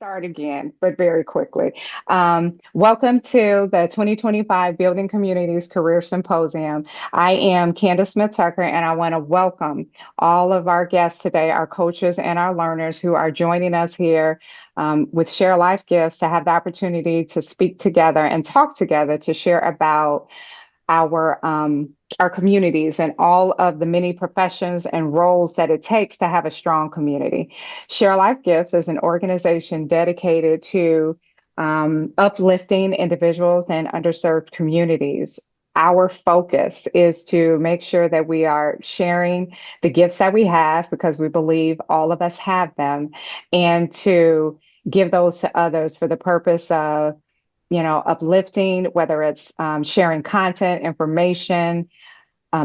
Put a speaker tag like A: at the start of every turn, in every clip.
A: start again, but very quickly. Welcome to the 2025 Building Communities Career Symposium. I am Candace Smith Tucker, and I want to welcome all of our guests today, our coaches and our learners who are joining us here with Share Life Gifts to have the opportunity to speak together and talk together to share about our communities and all of the many professions and roles that it takes to have a strong community. Share Life Gifts is an organization dedicated to uplifting individuals and underserved communities. Our focus is to make sure that we are sharing the gifts that we have because we believe all of us have them, and to give those to others for the purpose of uplifting, whether it's sharing content, information,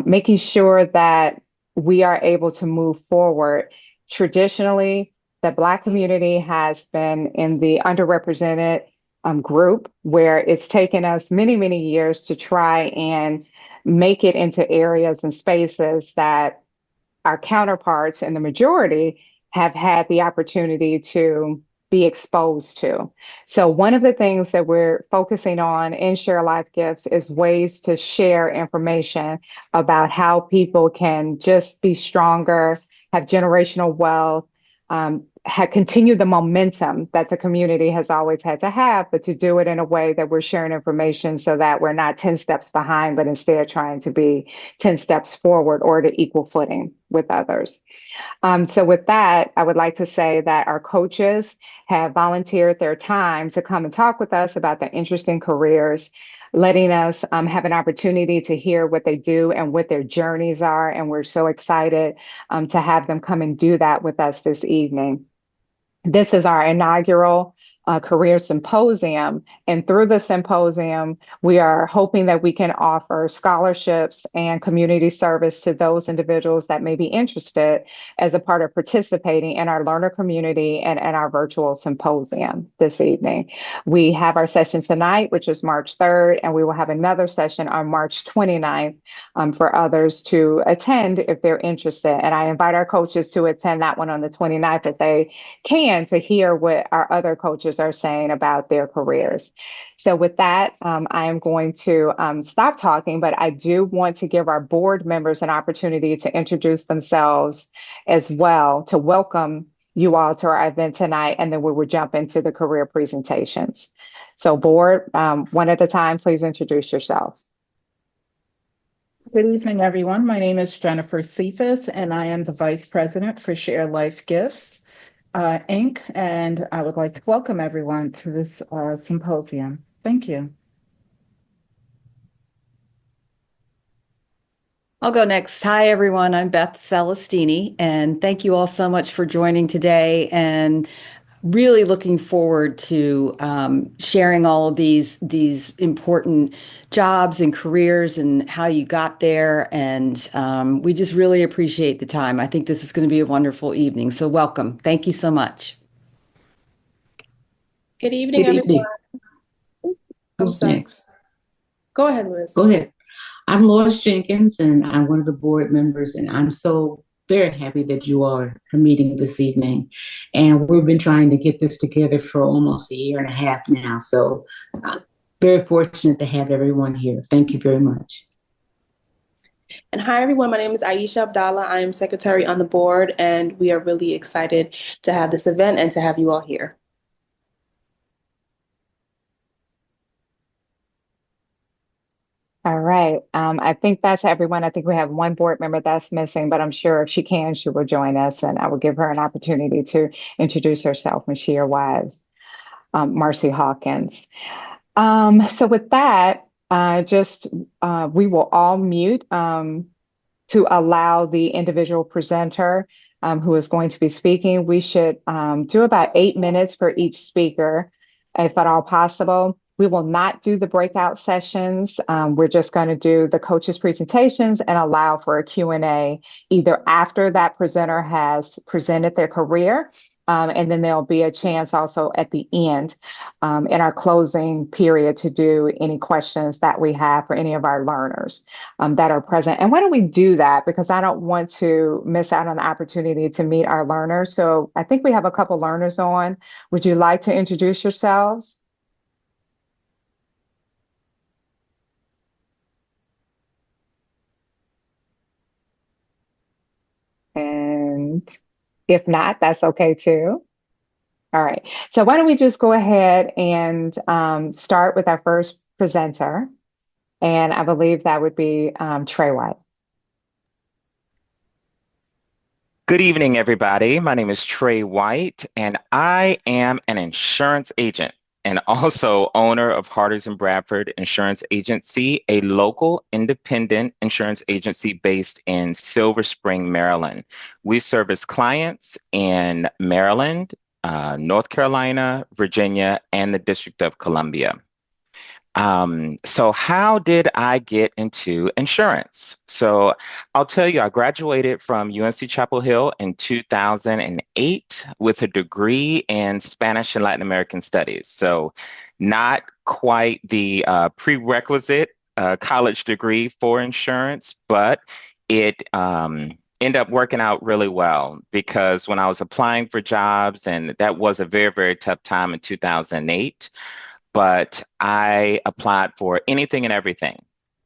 A: making sure that we are able to move forward. Traditionally, the Black community has been in the underrepresented group where it's taken us many, many years to try and make it into areas and spaces that our counterparts in the majority have had the opportunity to be exposed to. So one of the things that we're focusing on in Share Life Gifts is ways to share information about how people can just be stronger, have generational wealth, continue the momentum that the community has always had to have, but to do it in a way that we're sharing information so that we're not 10 steps behind, but instead trying to be 10 steps forward or to equal footing with others. So with that, I would like to say that our coaches have volunteered their time to come and talk with us about their interesting careers, letting us have an opportunity to hear what they do and what their journeys are. And we're so excited to have them come and do that with us this evening. This is our inaugural career symposium. And through the symposium, we are hoping that we can offer scholarships and community service to those individuals that may be interested as a part of participating in our learner community and our virtual symposium this evening. We have our session tonight, which is March 3rd, and we will have another session on March 29th for others to attend if they're interested. And I invite our coaches to attend that one on the 29th if they can, to hear what our other coaches are saying about their careers. So with that, I am going to stop talking, but I do want to give our board members an opportunity to introduce themselves as well, to welcome you all to our event tonight, and then we will jump into the career presentations. So board, one at a time, please introduce yourself.
B: Good evening, everyone. My name is Jennifer Cephas, and I am the Vice President for Share Life Gifts, Inc., and I would like to welcome everyone to this symposium. Thank you.
C: I'll go next. Hi, everyone. I'm Beth Celestini, and thank you all so much for joining today, and really looking forward to sharing all of these important jobs and careers and how you got there. And we just really appreciate the time. I think this is going to be a wonderful evening. So welcome. Thank you so much.
D: Good evening, everyone.
E: Who's next?
D: Go ahead, Liz.
E: Go ahead. I'm Lois Jenkins, and I'm one of the board members, and I'm so very happy that you all are meeting this evening. And we've been trying to get this together for almost a year and a half now. So I'm very fortunate to have everyone here. Thank you very much.
D: And hi, everyone. My name is Aisha Abdallah. I am secretary on the board, and we are really excited to have this event and to have you all here.
A: All right. I think that's everyone. I think we have one board member that's missing, but I'm sure if she can, she will join us, and I will give her an opportunity to introduce herself when she arrives. Marcy Hawkins. So with that, we will all mute to allow the individual presenter who is going to be speaking. We should do about 8 minutes for each speaker, if at all possible. We will not do the breakout sessions. We're just going to do the coaches' presentations and allow for a Q&A either after that presenter has presented their career And then there'll be a chance also at the end in our closing period to do any questions that we have for any of our learners that are present. And why don't we do that? Because I don't want to miss out on the opportunity to meet our learners. So I think we have a couple learners on. Would you like to introduce yourselves? And if not, that's okay too. All right. So why don't we just go ahead and start with our first presenter? And I believe that would be Trey White.
F: Good evening, everybody. My name is Trey White, and I am an insurance agent and also owner of Harders and Bradford Insurance Agency, a local independent insurance agency based in Silver Spring, Maryland. We service clients in Maryland, North Carolina, Virginia, and the District of Columbia. So how did I get into insurance? So I'll tell you, I graduated from UNC Chapel Hill in 2008 with a degree in Spanish and Latin American Studies. So not quite the prerequisite college degree for insurance, but it ended up working out really well because when I was applying for jobs, and that was a very, very tough time in 2008, but I applied for anything and everything.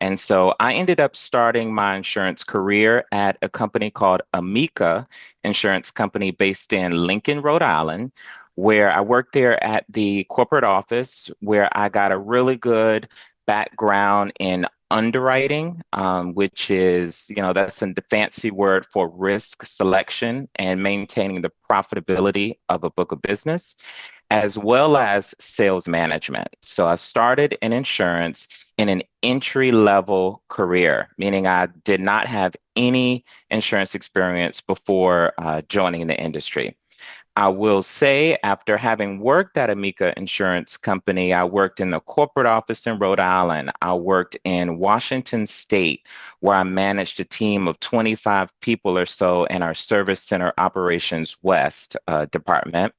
F: And so I ended up starting my insurance career at a company called Amica Insurance Company based in Lincoln, Rhode Island, where I worked there at the corporate office, where I got a really good background in underwriting, which is, that's the fancy word for risk selection and maintaining the profitability of a book of business, as well as sales management. So I started in insurance in an entry-level career, meaning I did not have any insurance experience before joining the industry. I will say, after having worked at Amica Insurance Company, I worked in the corporate office in Rhode Island. I worked in Washington State, where I managed a team of 25 people or so in our Service Center Operations West department.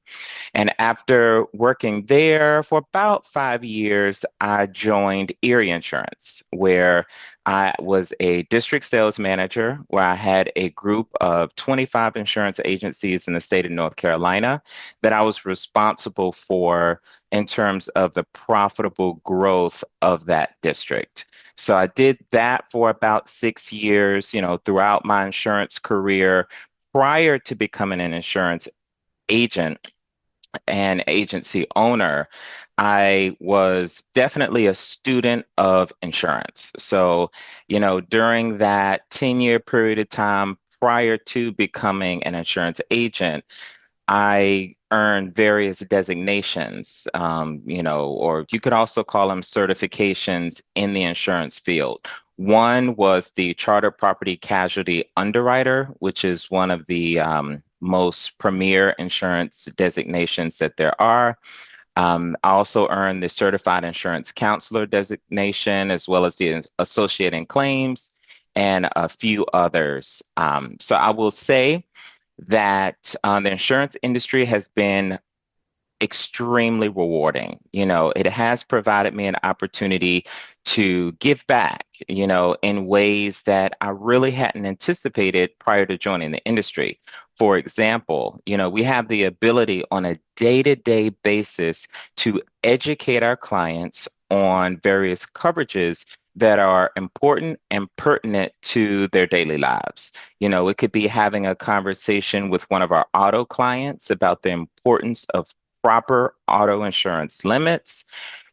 F: And after working there for about 5 years, I joined Erie Insurance, where I was a district sales manager, where I had a group of 25 insurance agencies in the state of North Carolina that I was responsible for in terms of the profitable growth of that district. So I did that for about 6 years, throughout my insurance career prior to becoming an insurance agent and agency owner. I was definitely a student of insurance. So, during that 10-year period of time prior to becoming an insurance agent, I earned various designations, or you could also call them certifications in the insurance field. One was the Chartered Property Casualty Underwriter, which is one of the most premier insurance designations that there are. I also earned the Certified Insurance Counselor designation, as well as the Associate in Claims and a few others. So I will say that the insurance industry has been extremely rewarding. It has provided me an opportunity to give back, in ways that I really hadn't anticipated prior to joining the industry. For example, we have the ability on a day-to-day basis to educate our clients on various coverages that are important and pertinent to their daily lives. It could be having a conversation with one of our auto clients about the importance of proper auto insurance limits,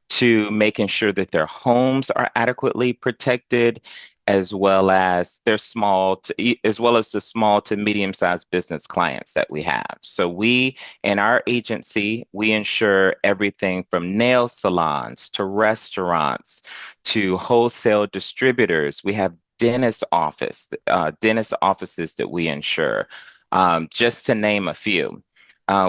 F: to making sure that their homes are adequately protected, as well as the small to medium-sized business clients that we have. So we, in our agency, we insure everything from nail salons to restaurants to wholesale distributors. We have dentist offices that we insure, just to name a few.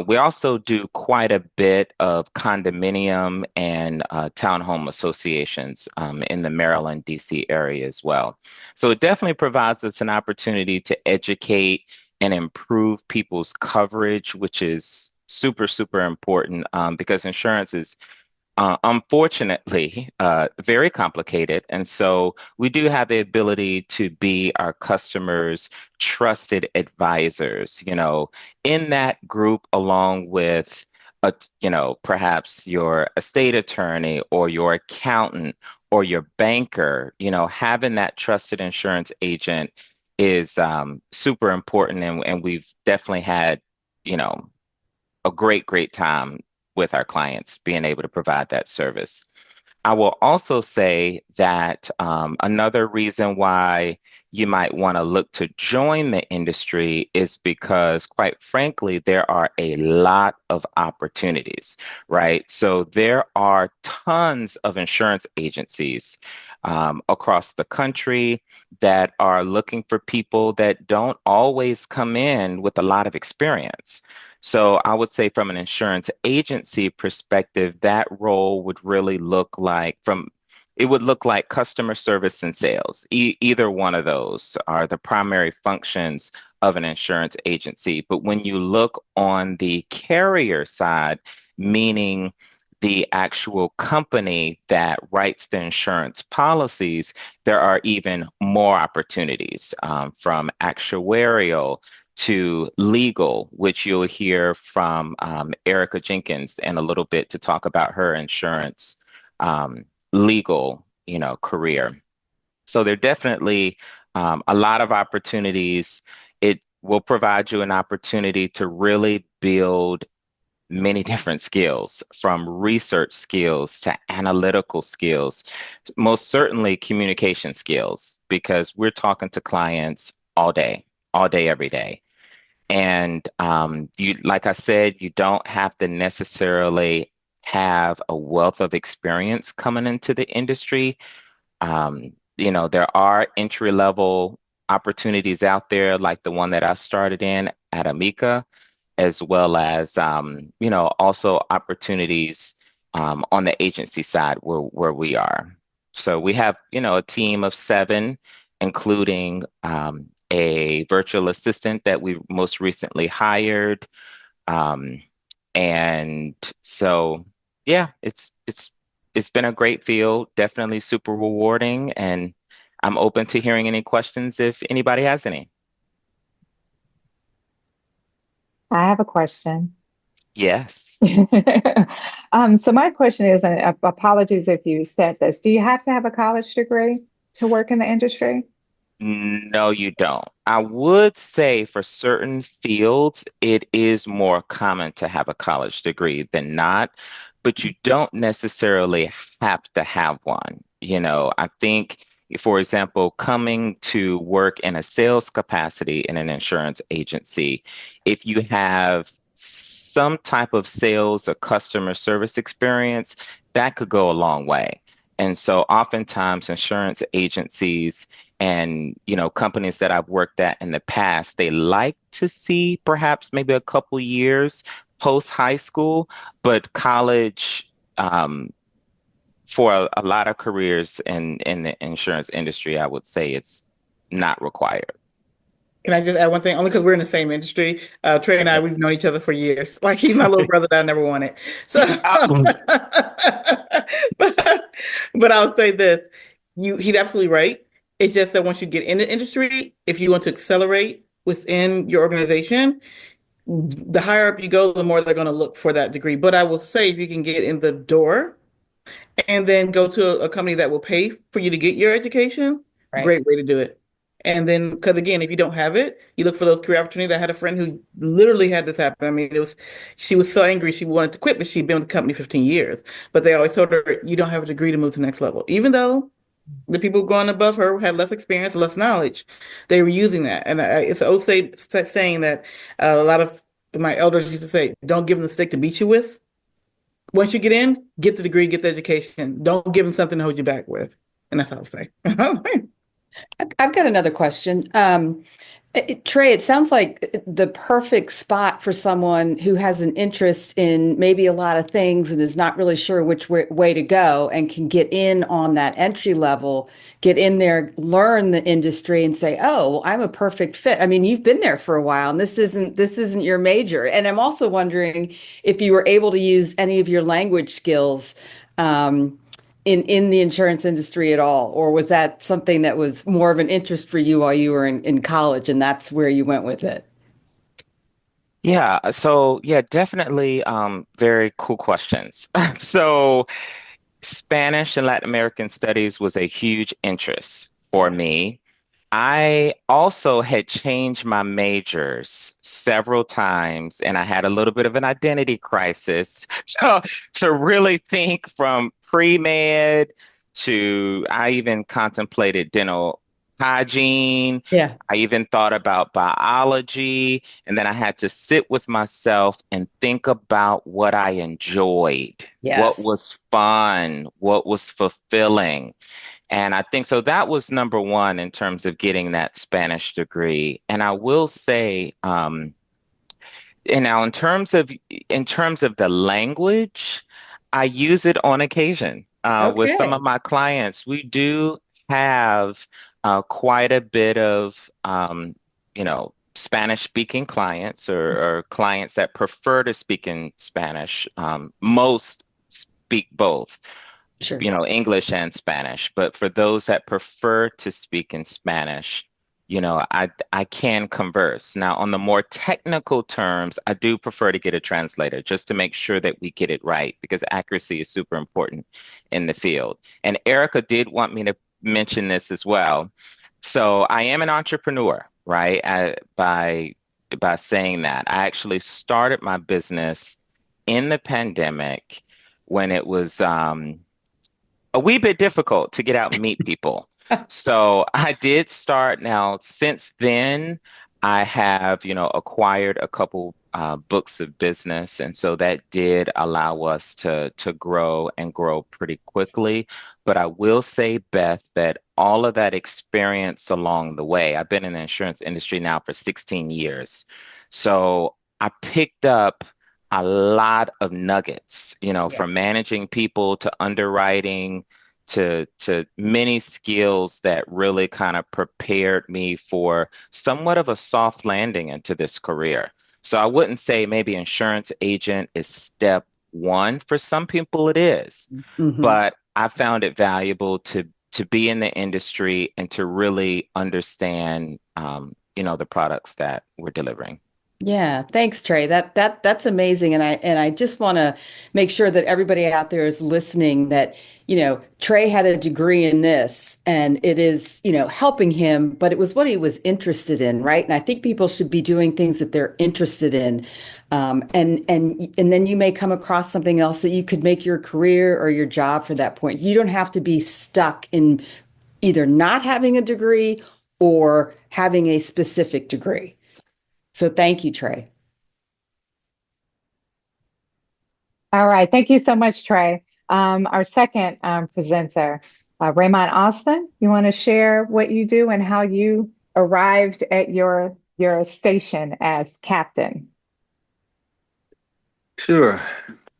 F: We also do quite a bit of condominium and townhome associations in the Maryland, DC area as well. So it definitely provides us an opportunity to educate and improve people's coverage, which is super, super important because insurance is unfortunately, very complicated. And so we do have the ability to be our customers' trusted advisors, in that group, along with, perhaps your estate attorney or your accountant or your banker, having that trusted insurance agent is super important. And we've definitely had, a great, great time with our clients being able to provide that service. I will also say that another reason why you might want to look to join the industry is because, quite frankly, there are a lot of opportunities, right? So there are tons of insurance agencies across the country that are looking for people that don't always come in with a lot of experience. So I would say from an insurance agency perspective, that role would really look like it would look like customer service and sales. Either one of those are the primary functions of an insurance agency. But when you look on the carrier side, meaning the actual company that writes the insurance policies, there are even more opportunities from actuarial to legal, which you'll hear from Erica Jenkins in a little bit to talk about her insurance legal, career. So there are definitely a lot of opportunities. It will provide you an opportunity to really build many different skills, from research skills to analytical skills, most certainly communication skills, because we're talking to clients all day, every day. And like I said, you don't have to necessarily have a wealth of experience coming into the industry. There are entry level opportunities out there, like the one that I started in at Amica, as well as also opportunities on the agency side where we are. So we have a team of 7, including a virtual assistant that we most recently hired. And so, yeah, it's been a great field, definitely super rewarding, and I'm open to hearing any questions if anybody has any.
A: I have a question.
F: Yes.
A: So my question is, and apologies if you said this, do you have to have a college degree to work in the industry?
F: No, you don't. I would say for certain fields, it is more common to have a college degree than not, but you don't necessarily have to have one. I think, for example, coming to work in a sales capacity in an insurance agency, if you have some type of sales or customer service experience, that could go a long way. And so oftentimes insurance agencies and companies that I've worked at in the past, they like to see perhaps maybe a couple years post high school, but college for a lot of careers in the insurance industry, I would say it's not required.
G: Can I just add one thing? Only because we're in the same industry. Trey and I,
F: Okay.
G: we've known each other for years. Like he's my little brother that I never wanted. So,
F: Um,
G: but I'll say this: he's absolutely right. It's just that once you get in the industry, if you want to accelerate within your organization, the higher up you go, the more they're going to look for that degree. But I will say, if you can get in the door and then go to a company that will pay for you to get your education,
C: Right.
G: great way to do it. And then, because again, if you don't have it, you look for those career opportunities. I had a friend who literally had this happen. I mean, she was so angry she wanted to quit, but she'd been with the company 15 years. But they always told her, you don't have a degree to move to the next level. Even though the people going above her had less experience, less knowledge, they were using that. And it's an old saying that a lot of my elders used to say, don't give them the stick to beat you with. Once you get in, get the degree, get the education. Don't give them something to hold you back with. And that's how I say.
C: I've got another question. Trey, it sounds like the perfect spot for someone who has an interest in maybe a lot of things and is not really sure which way to go and can get in on that entry level, get in there, learn the industry and say, "Oh, well, I'm a perfect fit." I mean, you've been there for a while and this isn't your major. And I'm also wondering if you were able to use any of your language skills in the insurance industry at all, or was that something that was more of an interest for you while you were in college and that's where you went with it?
F: Yeah, definitely very cool questions. So Spanish and Latin American studies was a huge interest for me. I also had changed my majors several times, and I had a little bit of an identity crisis. So to really think from pre-med to I even contemplated dental hygiene.
C: Yeah.
F: I even thought about biology, and then I had to sit with myself and think about what I enjoyed, what
C: Yes.
F: was fun, what was fulfilling. And I think so that was number one in terms of getting that Spanish degree. And I will say, and now in terms of the language, I use it on occasion. With some of
C: Okay.
F: my clients, we do have quite a bit of Spanish speaking clients or clients that prefer to speak in Spanish. Most speak both,
C: Sure.
F: English and Spanish. But for those that prefer to speak in Spanish, I can converse. Now, on the more technical terms, I do prefer to get a translator just to make sure that we get it right because accuracy is super important in the field. And Erica did want me to mention this as well. So I am an entrepreneur, right? By saying that, I actually started my business in the pandemic when it was a wee bit difficult to get out and meet people. So I did start now. Since then, I have, acquired a couple books of business, and so that did allow us to grow and grow pretty quickly. But I will say, Beth, that all of that experience along the way, I've been in the insurance industry now for 16 years. So I picked up a lot of nuggets,
C: Yeah.
F: from managing people to underwriting to many skills that really kind of prepared me for somewhat of a soft landing into this career. So I wouldn't say maybe insurance agent is step one. For some people it is,
C: Hmm.
F: but I found it valuable to be in the industry and to really understand the products that we're delivering.
C: Yeah, thanks, Trey. That's amazing. And I just want to make sure that everybody out there is listening that, Trey had a degree in this and it is, helping him, but it was what he was interested in, right? And I think people should be doing things that they're interested in. And then you may come across something else that you could make your career or your job for that point. You don't have to be stuck in either not having a degree or having a specific degree. So thank you, Trey.
A: All right. Thank you so much, Trey. Our second presenter, Raymond Austin, you want to share what you do and how you arrived at your station as captain?
H: Sure.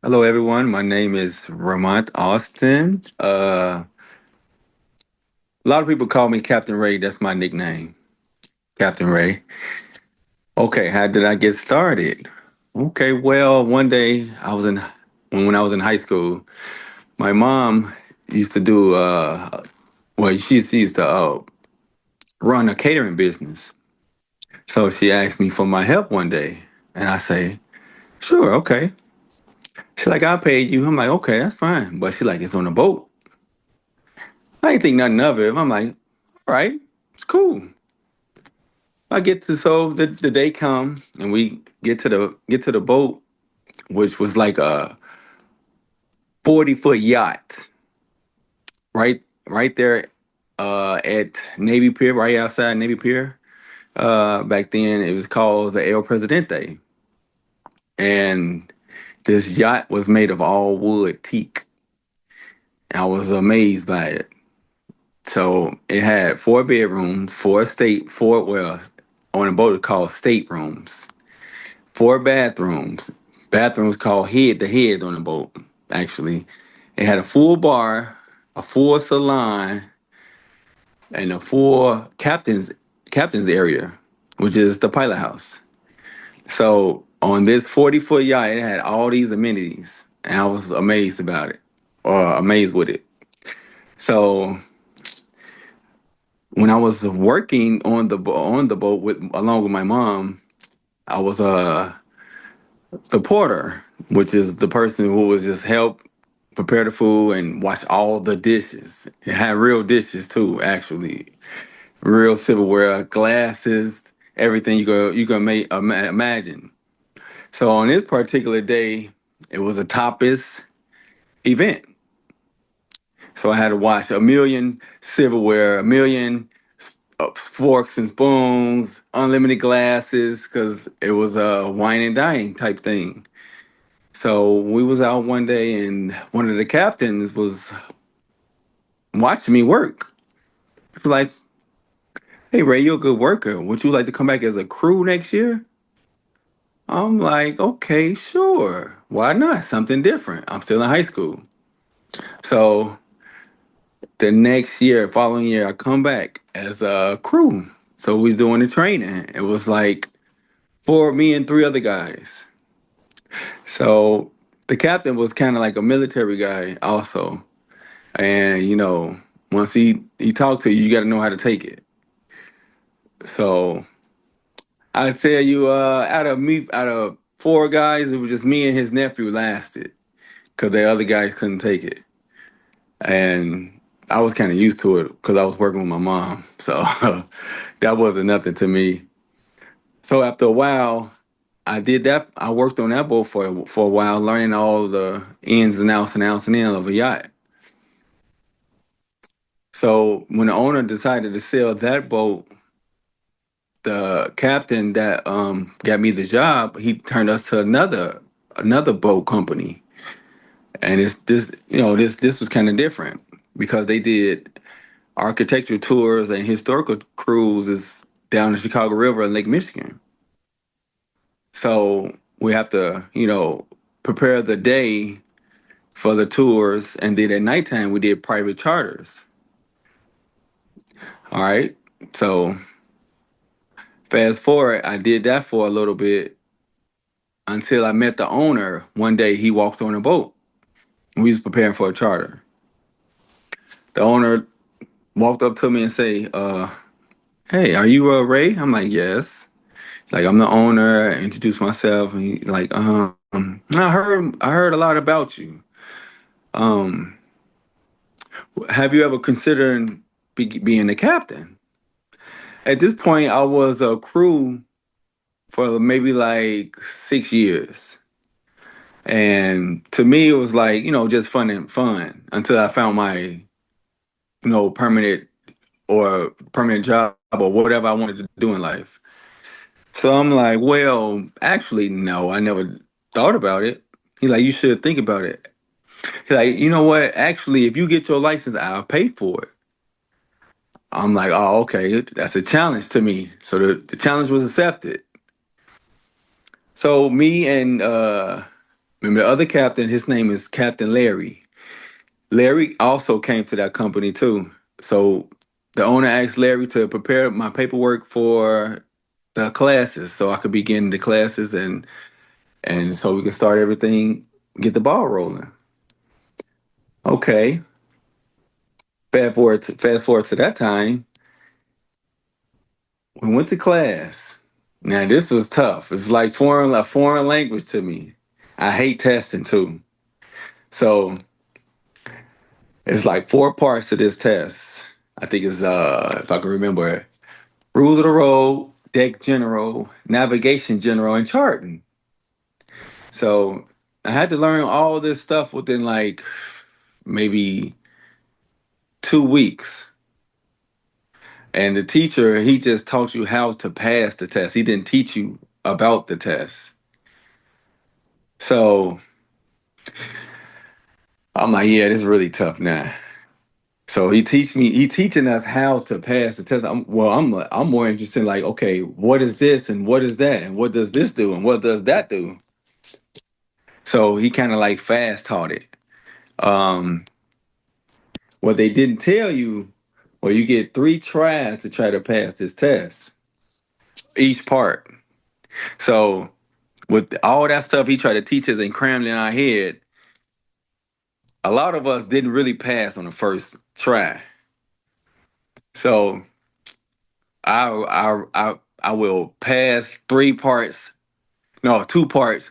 H: Hello, everyone. My name is Vermont Austin. A lot of people call me Captain Ray. That's my nickname, Captain Ray. Okay, how did I get started? Okay, well, one day when I was in high school, my mom used to do she used to run a catering business. So she asked me for my help one day, and I say, sure, okay. She's like, I'll pay you. I'm like, okay, that's fine. But she's like, it's on a boat. I ain't think nothing of it. I'm like, all right, it's cool. I get to so the day come and we get to the boat, which was like a 40-foot yacht, right there at Navy Pier, right outside Navy Pier. Back then it was called the El Presidente. And this yacht was made of all wood teak. I was amazed by it. So it had 4 bedrooms, on a boat it's called staterooms, 4 bathrooms, bathrooms called the head on the boat, actually. It had a full bar, a full salon, and a full captain's area, which is the pilot house. So on this 40-foot yacht, it had all these amenities, and I was amazed about it, or amazed with it. So when I was working on the boat along with my mom, I was the porter, which is the person who was just help prepare the food and wash all the dishes. It had real dishes too, actually, real silverware, glasses, everything you can imagine. So on this particular day, it was a tapas event. So I had to wash a million silverware, a million forks and spoons, unlimited glasses, because it was a wine and dine type thing. So we was out one day, and one of the captains was watching me work. He was like, "Hey Ray, you're a good worker. Would you like to come back as a crew next year?" I'm like, "Okay, sure. Why not? Something different. I'm still in high school." So the next year, following year, I come back as a crew. So we was doing the training. It was like for me and 3 other guys. So the captain was kind of like a military guy also. And once he talked to you, you got to know how to take it. So I tell you, out of 4 guys, it was just me and his nephew lasted, because the other guys couldn't take it. And I was kind of used to it because I was working with my mom. So that wasn't nothing to me. So after a while, I did that. I worked on that boat for a while, learning all the ins and outs of a yacht. So when the owner decided to sell that boat, the captain that got me the job, he turned us to another boat company. And it's this was kind of different, because they did architectural tours and historical cruises down the Chicago River and Lake Michigan. So we have to, prepare the day for the tours, and then at nighttime we did private charters. All right. So fast forward, I did that for a little bit until I met the owner. One day he walked on a boat. We was preparing for a charter. The owner walked up to me and say, "Hey, are you Ray?" I'm like, "Yes." He's like, "I'm the owner." I introduced myself, and he like, I heard a lot about you. Um, have you ever considered being the captain?" At this point, I was a crew for maybe like 6 years. And to me, it was like, just fun until I found my, permanent job or whatever I wanted to do in life. So I'm like, well, actually, no, I never thought about it. He's like, you should think about it. He's like, you know what? Actually, if you get your license, I'll pay for it. I'm like, oh, okay, that's a challenge to me. So the challenge was accepted. So me and remember the other captain, his name is Captain Larry. Larry also came to that company too. So the owner asked Larry to prepare my paperwork for the classes so I could begin the classes, and so we could start everything, get the ball rolling. Okay. Fast forward to that time, we went to class. Now this was tough. It's like a foreign language to me. I hate testing too. So it's like 4 parts to this test. I think it's if I can remember, rules of the road, deck general, navigation general, and charting. So I had to learn all this stuff within like maybe 2 weeks. And the teacher, he just taught you how to pass the test. He didn't teach you about the test. So I'm like, yeah, this is really tough now. So he teaching us how to pass the test. I'm more interested in like, okay, what is this and what is that and what does this do and what does that do? So he kind of like fast taught it. Um, what they didn't tell you, well, you get 3 tries to try to pass this test, each part. So with all that stuff he tried to teach us and crammed in our head, a lot of us didn't really pass on the first try. So I will pass 3 parts, no, 2 parts,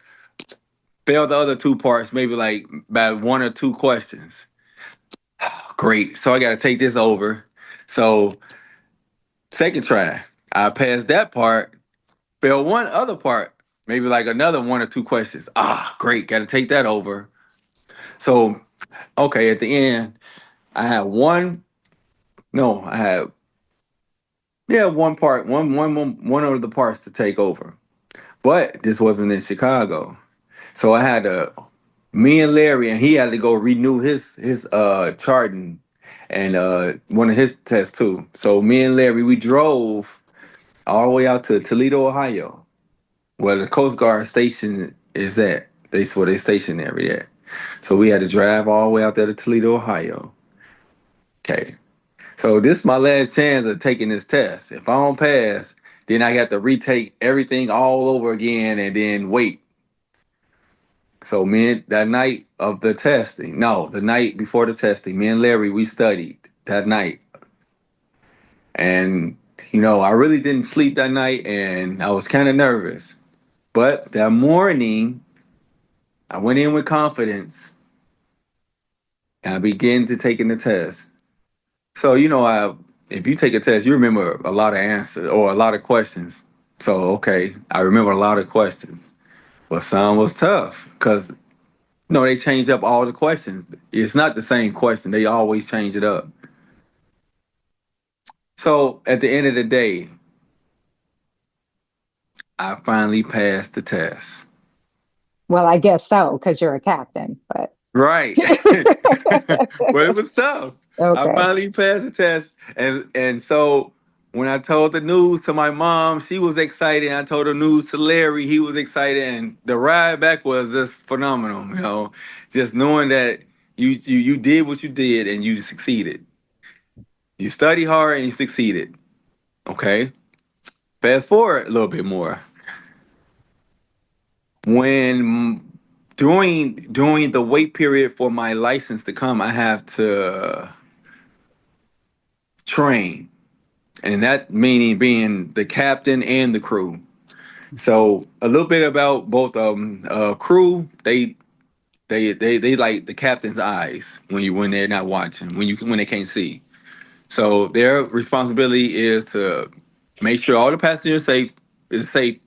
H: fail the other 2 parts, maybe like by 1 or 2 questions. Great. So I got to take this over. So second try, I passed that part, fail one other part, maybe like another 1 or 2 questions. Great. Got to take that over. So, okay, at the end, I had one, no, I had, yeah, one part, one of the parts to take over. But this wasn't in Chicago. So I had to, me and Larry, and he had to go renew his charting and one of his tests too. So me and Larry, we drove all the way out to Toledo, Ohio, where the Coast Guard station is at. That's where they stationary at. So we had to drive all the way out there to Toledo, Ohio. Okay. So this is my last chance of taking this test. If I don't pass, then I got to retake everything all over again and then wait. So that night of the testing, no, the night before the testing, me and Larry, we studied that night. And, I really didn't sleep that night and I was kind of nervous. But that morning, I went in with confidence and I began to taking the test. So, if you take a test, you remember a lot of answers or a lot of questions. So, okay, I remember a lot of questions. But some was tough because no, they changed up all the questions. It's not the same question. They always change it up. So at the end of the day, I finally passed the test.
A: Well, I guess so, because you're a captain, but
H: Right. But it was tough. I
A: okay.
H: finally passed the test. And so when I told the news to my mom, she was excited. I told the news to Larry, he was excited. And the ride back was just phenomenal, just knowing that you did what you did and you succeeded. You study hard and you succeeded. Okay. Fast forward a little bit more. When during the wait period for my license to come, I have to train, and that meaning being the captain and the crew. So a little bit about both of them. Crew, they like the captain's eyes when they're not watching, when they can't see. So their responsibility is to make sure all the passengers is safe,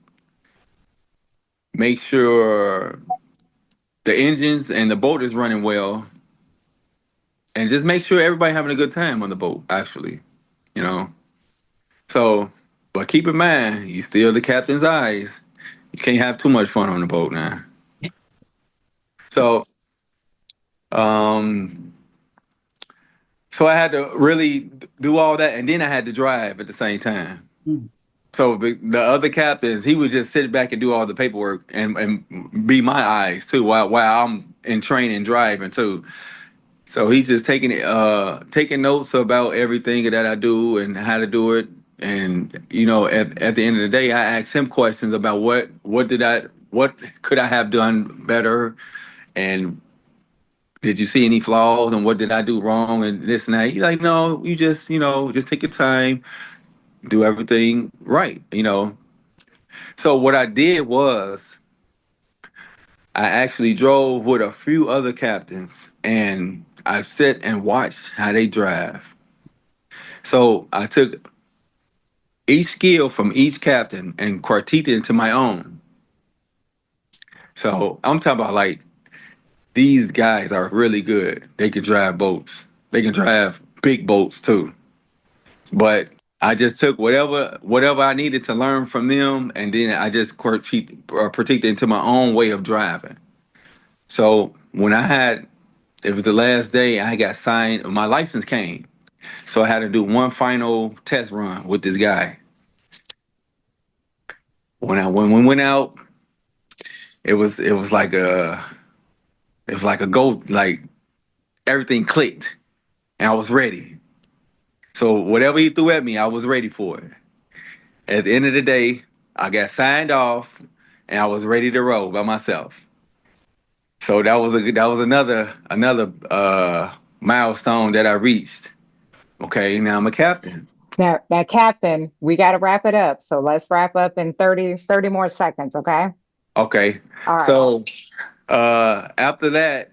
H: make sure the engines and the boat is running well, and just make sure everybody having a good time on the boat, actually, you know. So, but keep in mind, you still the captain's eyes. You can't have too much fun on the boat now. So, um, so I had to really do all that, and then I had to drive at the same time. So the other captains, he would just sit back and do all the paperwork and be my eyes too, while I'm in training driving too. So he's just taking notes about everything that I do and how to do it. And at the end of the day, I ask him questions about what could I have done better, and did you see any flaws, and what did I do wrong, and this and that. He's like, no, you just take your time, do everything right. So what I did was I actually drove with a few other captains and I sit and watch how they drive. So I took each skill from each captain and critiqued it into my own. So I'm talking about like these guys are really good. They can drive boats. They can drive big boats too. But I just took whatever I needed to learn from them, and then I just critiqued it into my own way of driving. So when I had it was the last day I got signed. My license came, so I had to do one final test run with this guy. When we went out, it was like a go, like everything clicked, and I was ready. So whatever he threw at me, I was ready for it. At the end of the day, I got signed off, and I was ready to roll by myself. So that was another milestone that I reached. Okay, now I'm a captain.
A: Now, Captain, we got to wrap it up. So let's wrap up in 30 more seconds, okay?
H: Okay,
A: All right.
H: so after that,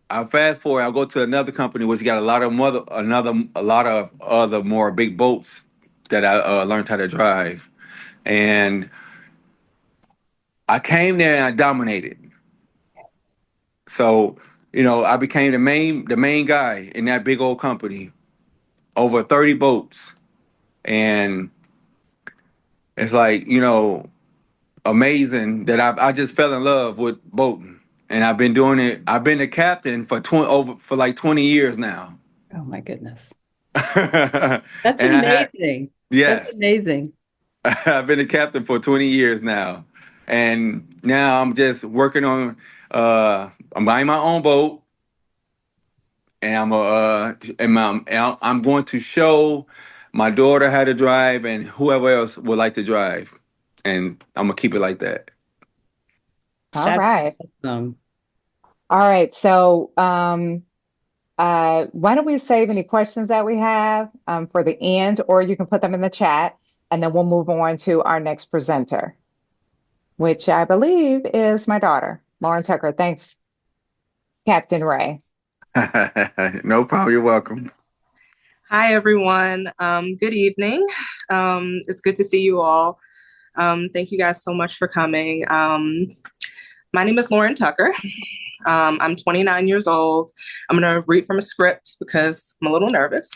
H: I fast forward. I'll go to another company which got a lot of other more big boats that I learned how to drive, and I came there and I dominated. So I became the main guy in that big old company, over 30 boats, and it's like amazing that I just fell in love with boating, and I've been doing it. I've been the captain for like 20 years now.
C: Oh my goodness.
H: And
C: That's
H: I had
C: amazing. That's
H: yes,
C: amazing.
H: I've been the captain for 20 years now, and now I'm just working on. I'm buying my own boat, and I'm going to show my daughter how to drive, and whoever else would like to drive, and I'm gonna keep it like that.
A: All
C: That's
A: right.
C: awesome.
A: All right. So, why don't we save any questions that we have for the end, or you can put them in the chat, and then we'll move on to our next presenter, which I believe is my daughter, Lauren Tucker. Thanks, Captain Ray.
H: No problem. You're welcome.
I: Hi, everyone. Good evening. It's good to see you all. Thank you guys so much for coming. My name is Lauren Tucker. I'm 29 years old. I'm going to read from a script because I'm a little nervous.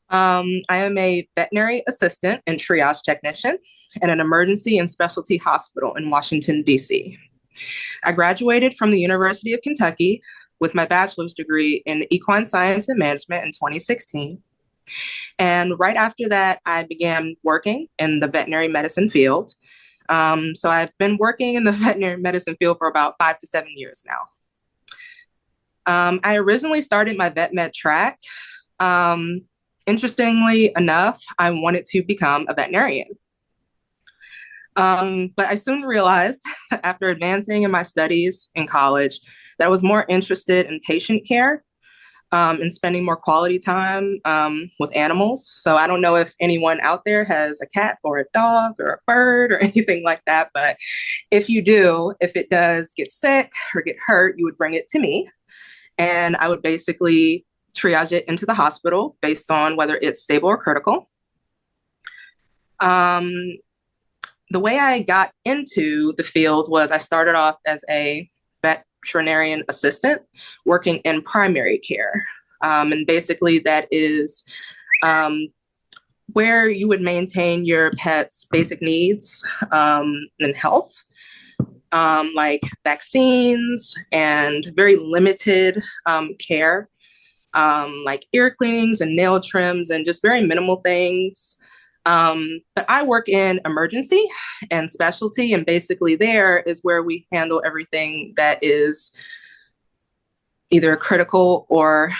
I: I am a veterinary assistant and triage technician at an emergency and specialty hospital in Washington, D.C. I graduated from the University of Kentucky with my bachelor's degree in equine science and management in 2016. And right after that, I began working in the veterinary medicine field. So I've been working in the veterinary medicine field for about 5 to 7 years now. I originally started my vet med track. Interestingly enough, I wanted to become a veterinarian. But I soon realized after advancing in my studies in college that I was more interested in patient care and spending more quality time with animals. So I don't know if anyone out there has a cat or a dog or a bird or anything like that, but if you do, if it does get sick or get hurt, you would bring it to me, and I would basically triage it into the hospital based on whether it's stable or critical. The way I got into the field was I started off as a veterinarian assistant working in primary care. And basically that is where you would maintain your pet's basic needs and health, like vaccines and very limited care, like ear cleanings and nail trims and just very minimal things. But I work in emergency and specialty, and basically there is where we handle everything that is either critical or,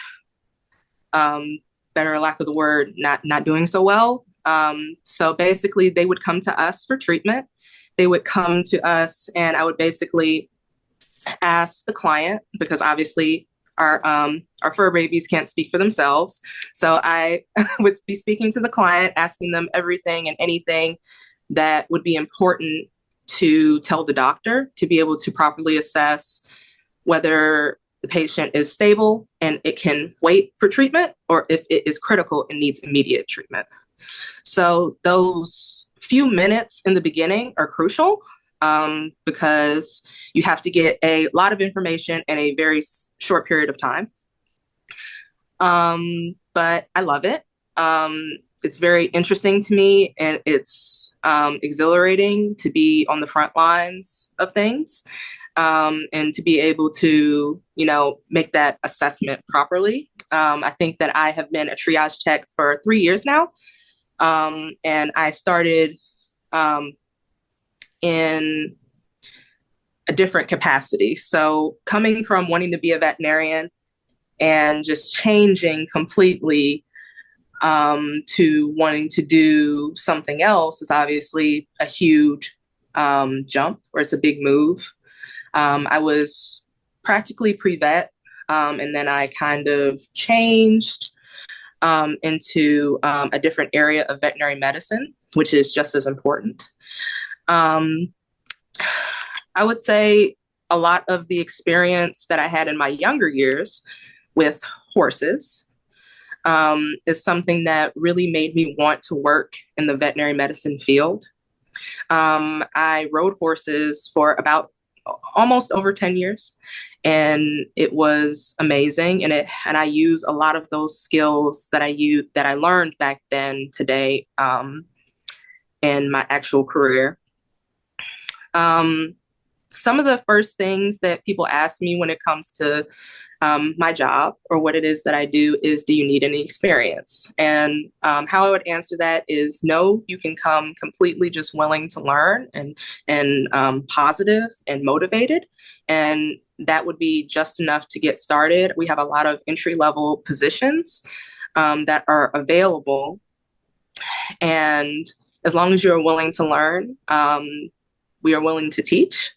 I: better lack of the word, not doing so well. So basically they would come to us for treatment. They would come to us and I would basically ask the client, because obviously our fur babies can't speak for themselves. So I would be speaking to the client, asking them everything and anything that would be important to tell the doctor to be able to properly assess whether the patient is stable and it can wait for treatment, or if it is critical and needs immediate treatment. So those few minutes in the beginning are crucial. Because you have to get a lot of information in a very short period of time. But I love it. It's very interesting to me, and it's exhilarating to be on the front lines of things. and to be able to, make that assessment properly. I think that I have been a triage tech for 3 years now. And I started in a different capacity. So coming from wanting to be a veterinarian and just changing completely to wanting to do something else is obviously a huge jump, or it's a big move. I was practically pre-vet, and then I kind of changed into a different area of veterinary medicine, which is just as important. I would say a lot of the experience that I had in my younger years with horses is something that really made me want to work in the veterinary medicine field. I rode horses for about almost over 10 years, and it was amazing. And I use a lot of those skills that I learned back then today in my actual career. Some of the first things that people ask me when it comes to my job or what it is that I do is, do you need any experience? And how I would answer that is no, you can come completely just willing to learn and positive and motivated. And that would be just enough to get started. We have a lot of entry-level positions that are available. And as long as you're willing to learn, we are willing to teach.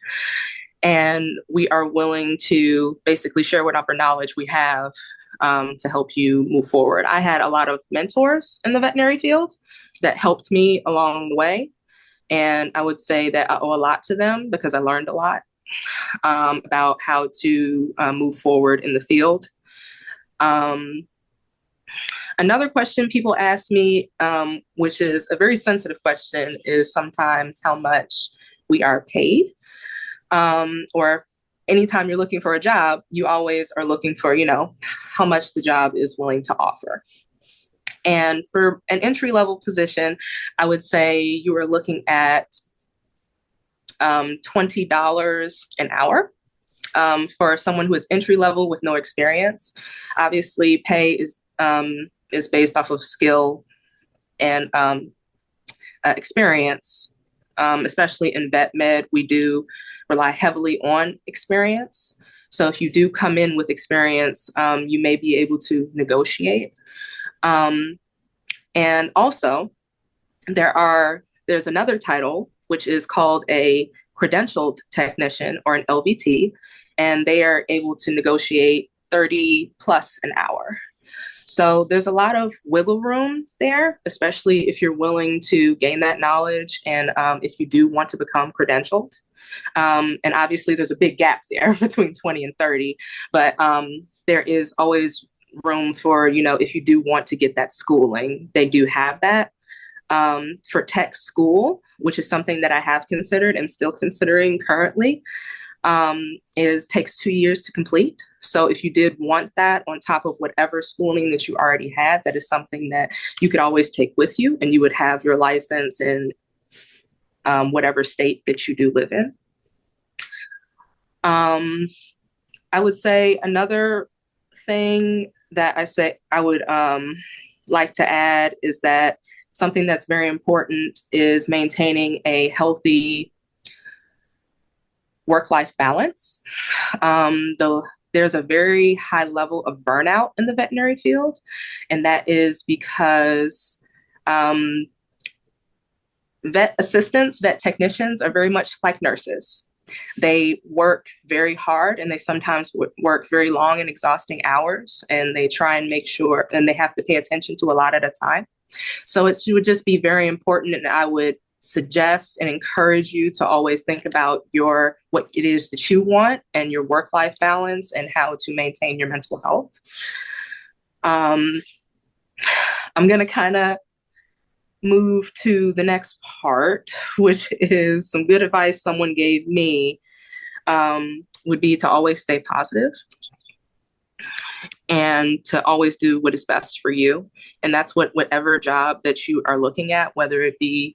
I: And we are willing to basically share whatever knowledge we have to help you move forward. I had a lot of mentors in the veterinary field that helped me along the way. And I would say that I owe a lot to them because I learned a lot about how to move forward in the field. Another question people ask me, which is a very sensitive question, is sometimes how much we are paid. Or anytime you're looking for a job, you always are looking for, how much the job is willing to offer. And for an entry-level position, I would say you are looking at $20 an hour for someone who is entry-level with no experience. Obviously, pay is based off of skill and experience. Especially in vet med, we do rely heavily on experience. So if you do come in with experience, you may be able to negotiate. And also, there's another title, which is called a credentialed technician or an LVT, and they are able to negotiate 30 plus an hour. So there's a lot of wiggle room there, especially if you're willing to gain that knowledge and if you do want to become credentialed. And obviously there's a big gap there between 20 and 30, but there is always room for, if you do want to get that schooling, they do have that. For tech school, which is something that I have considered and still considering currently, takes 2 years to complete. So if you did want that on top of whatever schooling that you already had, that is something that you could always take with you, and you would have your license in whatever state that you do live in. I would say another thing that I would like to add is that something that's very important is maintaining a healthy work-life balance. There's a very high level of burnout in the veterinary field, and that is because vet assistants, vet technicians are very much like nurses. They work very hard, and they sometimes work very long and exhausting hours, and they try and make sure, and they have to pay attention to a lot at a time. So it would just be very important, and I would suggest and encourage you to always think about what it is that you want and your work-life balance and how to maintain your mental health. I'm going to kind of move to the next part, which is some good advice someone gave me, would be to always stay positive and to always do what is best for you. And that's whatever job that you are looking at, whether it be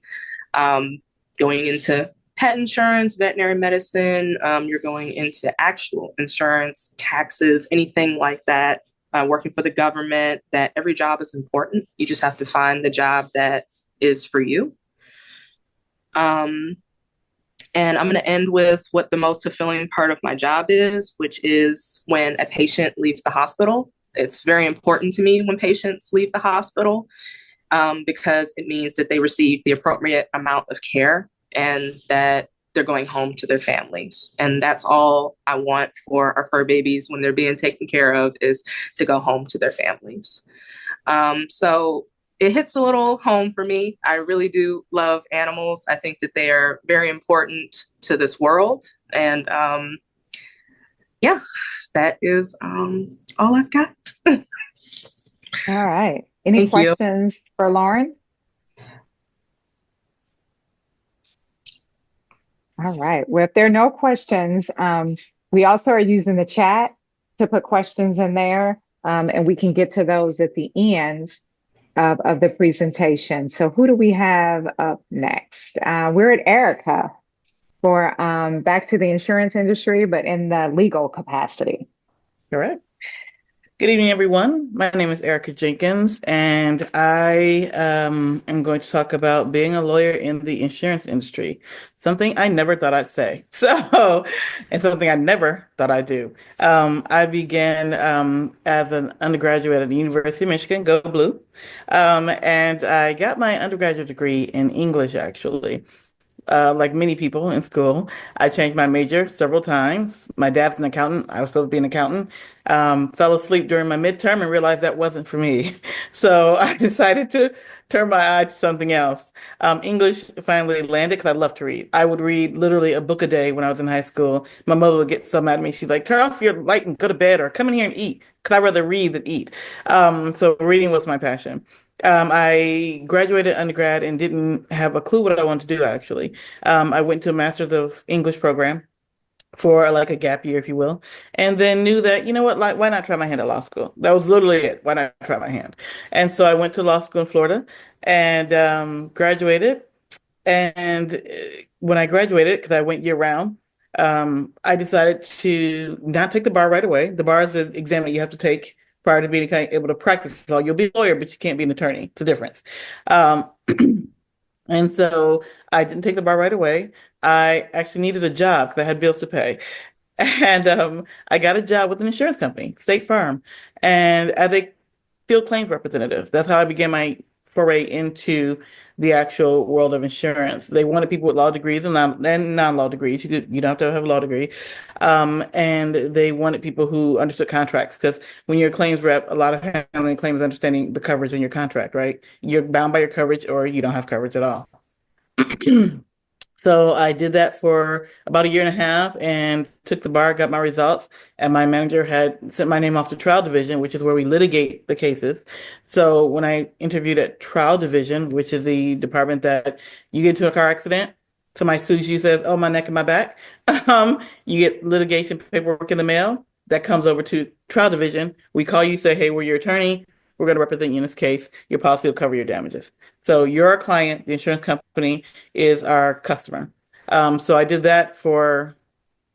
I: going into pet insurance, veterinary medicine, you're going into actual insurance, taxes, anything like that, working for the government, that every job is important. You just have to find the job that is for you. And I'm going to end with what the most fulfilling part of my job is, which is when a patient leaves the hospital. It's very important to me when patients leave the hospital because it means that they receive the appropriate amount of care and that they're going home to their families. And that's all I want for our fur babies when they're being taken care of, is to go home to their families. So it hits a little home for me. I really do love animals. I think that they are very important to this world. And yeah, that is all I've got.
A: All right. Any
I: Thank you.
A: questions for Lauren? All right. Well, if there are no questions, we also are using the chat to put questions in there, and we can get to those at the end of the presentation. So who do we have up next? We're at Erica for back to the insurance industry, but in the legal capacity.
G: Correct. Good evening, everyone. My name is Erica Jenkins, and I am going to talk about being a lawyer in the insurance industry, something I never thought I'd say. And something I never thought I'd do. I began as an undergraduate at the University of Michigan, go Blue, and I got my undergraduate degree in English, actually. Like many people in school, I changed my major several times. My dad's an accountant. I was supposed to be an accountant. Fell asleep during my midterm and realized that wasn't for me. So I decided to turn my eye to something else. English finally landed because I love to read. I would read literally a book a day when I was in high school. My mother would get some out of me. She's like, turn off your light and go to bed, or come in here and eat, because I'd rather read than eat. So reading was my passion. I graduated undergrad and didn't have a clue what I wanted to do, actually. I went to a Master's of English program for like a gap year, if you will, and then knew that, you know what, like, why not try my hand at law school? That was literally it. Why not try my hand? And so I went to law school in Florida and graduated. And when I graduated, because I went year round, I decided to not take the bar right away. The bar is an exam that you have to take prior to being able to practice. So you'll be a lawyer, but you can't be an attorney. It's a difference. Um, and so I didn't take the bar right away. I actually needed a job because I had bills to pay. And I got a job with an insurance company, State Farm, and as a field claims representative. That's how I began my foray into the actual world of insurance. They wanted people with law degrees and non-law degrees. You don't have to have a law degree. And they wanted people who understood contracts, because when you're a claims rep, a lot of handling claims, understanding the coverage in your contract, right? You're bound by your coverage or you don't have coverage at all. So I did that for about a year and a half and took the bar, got my results, and my manager had sent my name off to trial division, which is where we litigate the cases. So when I interviewed at trial division, which is the department that you get into a car accident, somebody sues you, says, "Oh, my neck and my back." You get litigation paperwork in the mail that comes over to trial division. We call you, say, "Hey, we're your attorney. We're going to represent you in this case. Your policy will cover your damages." So you're our client, the insurance company is our customer. So I did that for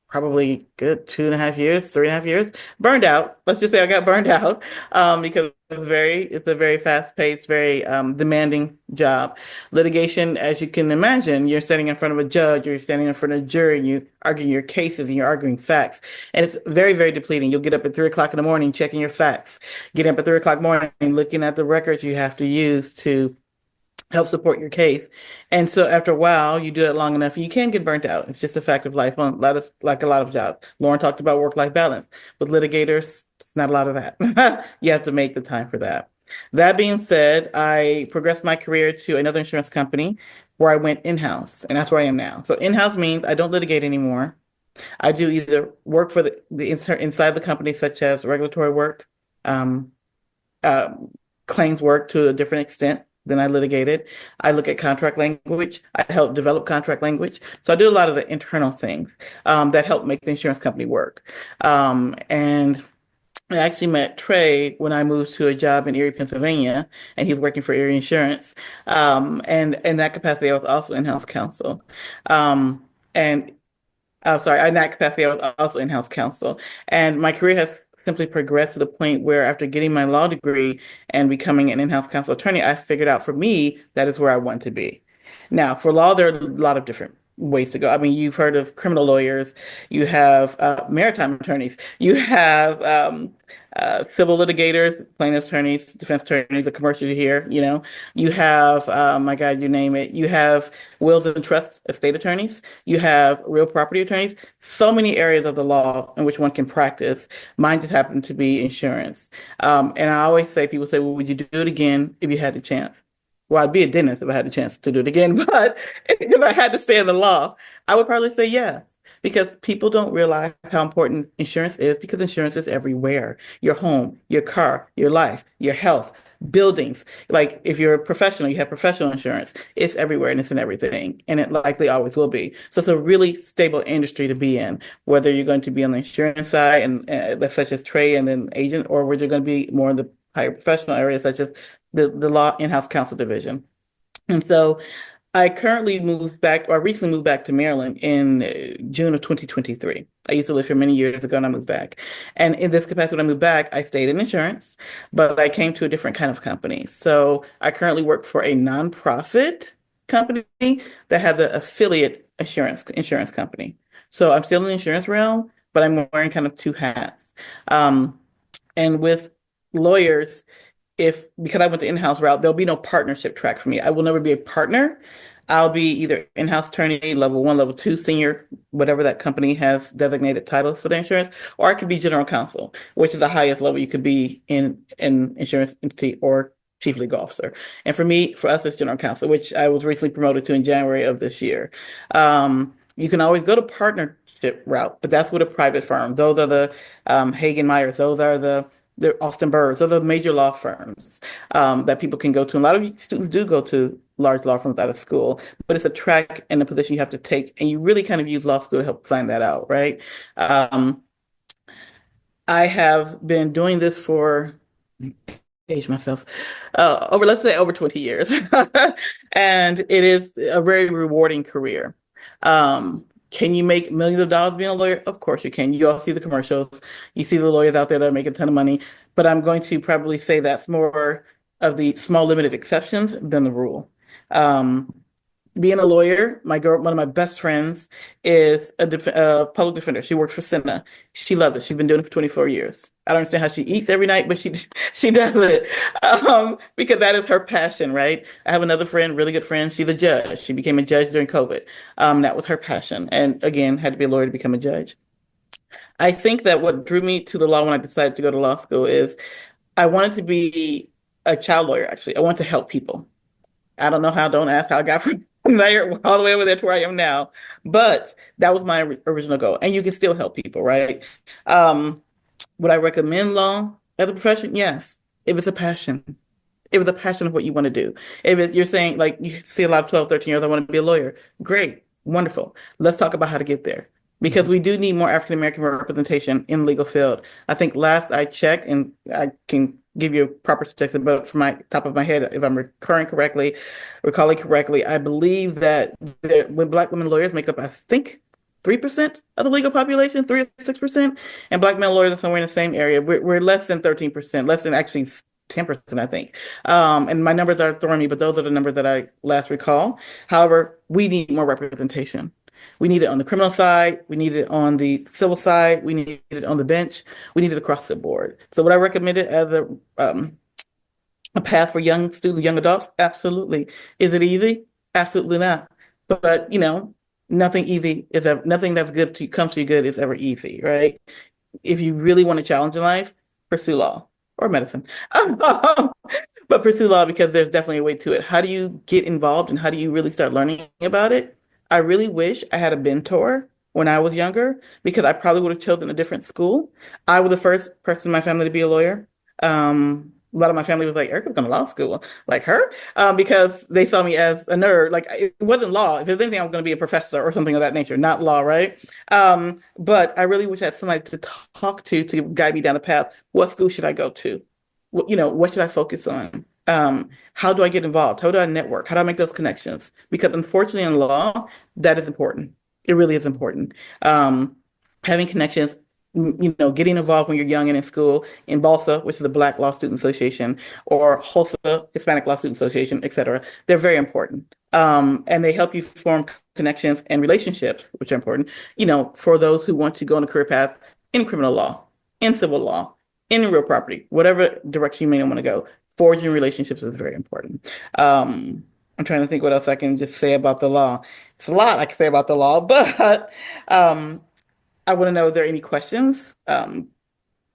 G: probably good 2.5 years, 3.5 years. Burned out. Let's just say I got burned out because it's a very fast-paced, very demanding job. Litigation, as you can imagine, you're standing in front of a judge, or you're standing in front of a jury, and you're arguing your cases and you're arguing facts. And it's very, very depleting. You'll get up at 3 o'clock in the morning checking your facts. Getting up at 3 o'clock in the morning looking at the records you have to use to help support your case. And so after a while, you do it long enough, you can get burnt out. It's just a fact of life on a lot of jobs. Lauren talked about work-life balance. With litigators, it's not a lot of that. You have to make the time for that. That being said, I progressed my career to another insurance company where I went in-house, and that's where I am now. So in-house means I don't litigate anymore. I do either work for the inside the company, such as regulatory work, um, uh, claims work to a different extent than I litigated. I look at contract language. I help develop contract language. So I do a lot of the internal things that help make the insurance company work. And I actually met Trey when I moved to a job in Erie, Pennsylvania, and he's working for Erie Insurance. And in that capacity, I was also in-house counsel. And sorry, in that capacity, I was also in-house counsel. And my career has simply progressed to the point where after getting my law degree and becoming an in-house counsel attorney, I figured out for me that is where I want to be. Now, for law, there are a lot of different ways to go. I mean, you've heard of criminal lawyers, you have maritime attorneys, you have civil litigators, plaintiff attorneys, defense attorneys, the commercial here, you have, my God, you name it. You have wills and trust estate attorneys, you have real property attorneys, so many areas of the law in which one can practice. Mine just happened to be insurance. And I always say, people say, well, would you do it again if you had the chance? Well, I'd be a dentist if I had the chance to do it again, but if I had to stay in the law, I would probably say yes, because people don't realize how important insurance is, because insurance is everywhere. Your home, your car, your life, your health, buildings. Like if you're a professional, you have professional insurance. It's everywhere and it's in everything, and it likely always will be. So it's a really stable industry to be in, whether you're going to be on the insurance side and such as trade and then agent, or whether you're going to be more in the higher professional areas such as the law in-house counsel division. And so I currently moved back, or I recently moved back to Maryland in June of 2023. I used to live here many years ago and I moved back. And in this capacity, when I moved back, I stayed in insurance, but I came to a different kind of company. So I currently work for a nonprofit company that has an affiliate insurance company. So I'm still in the insurance realm, but I'm wearing kind of two hats. And with lawyers, because I went the in-house route, there'll be no partnership track for me. I will never be a partner. I'll be either in-house attorney, level 1, level 2, senior, whatever that company has designated titles for the insurance, or I could be general counsel, which is the highest level you could be in insurance entity, or chief legal officer. And for us, it's general counsel, which I was recently promoted to in January of this year. You can always go to partnership route, but that's with a private firm. Those are the Hagen Myers. Those are the Austin Burrs, are the major law firms that people can go to. And a lot of students do go to large law firms out of school, but it's a track and a position you have to take, and you really kind of use law school to help find that out, right? I have been doing this for, age myself, let's say over 20 years. And it is a very rewarding career. Can you make millions of dollars being a lawyer? Of course you can. You all see the commercials. You see the lawyers out there that are making a ton of money. But I'm going to probably say that's more of the small limited exceptions than the rule. Being a lawyer, one of my best friends is a public defender. She works for Cigna. She loves it. She's been doing it for 24 years. I don't understand how she eats every night, but she does it because that is her passion, right? I have another friend, really good friend. She's a judge. She became a judge during COVID. That was her passion. And again, had to be a lawyer to become a judge. I think that what drew me to the law when I decided to go to law school is I wanted to be a child lawyer, actually. I want to help people. I don't know how, don't ask how I got from there all the way over there to where I am now. But that was my original goal. And you can still help people, right? Would I recommend law as a profession? Yes, if it's a passion. If it's a passion of what you want to do. You're saying, like, you see a lot of 12, 13 years, I want to be a lawyer. Great, wonderful. Let's talk about how to get there. Because we do need more African American representation in the legal field. I think last I checked, and I can give you a proper statistic, but from my top of my head, if I'm recalling correctly, I believe that when Black women lawyers make up, I think, 3% of the legal population, 3 or 6%, and Black male lawyers are somewhere in the same area. We're less than 13%, less than actually 10%, I think. And my numbers are throwing me, but those are the numbers that I last recall. However, we need more representation. We need it on the criminal side. We need it on the civil side. We need it on the bench. We need it across the board. So would I recommend it as a path for young students, young adults? Absolutely. Is it easy? Absolutely not. But nothing that's good comes to you good is ever easy, right? If you really want a challenge in life, pursue law or medicine. But pursue law, because there's definitely a way to it. How do you get involved and how do you really start learning about it? I really wish I had a mentor when I was younger, because I probably would have chosen a different school. I was the first person in my family to be a lawyer. A lot of my family was like, Erica's going to law school, like her, because they saw me as a nerd. Like, it wasn't law. If there's anything, I was going to be a professor or something of that nature, not law, right? But I really wish I had somebody to talk to guide me down the path. What school should I go to? What should I focus on? How do I get involved? How do I network? How do I make those connections? Because unfortunately in law, that is important. It really is important. Having connections, getting involved when you're young and in school in BALSA, which is the Black Law Student Association, or HOSA, Hispanic Law Student Association, et cetera. They're very important. And they help you form connections and relationships, which are important, for those who want to go on a career path in criminal law, in civil law, in real property, whatever direction you may want to go. Forging relationships is very important. I'm trying to think what else I can just say about the law. It's a lot I can say about the law, but I want to know, is there any questions?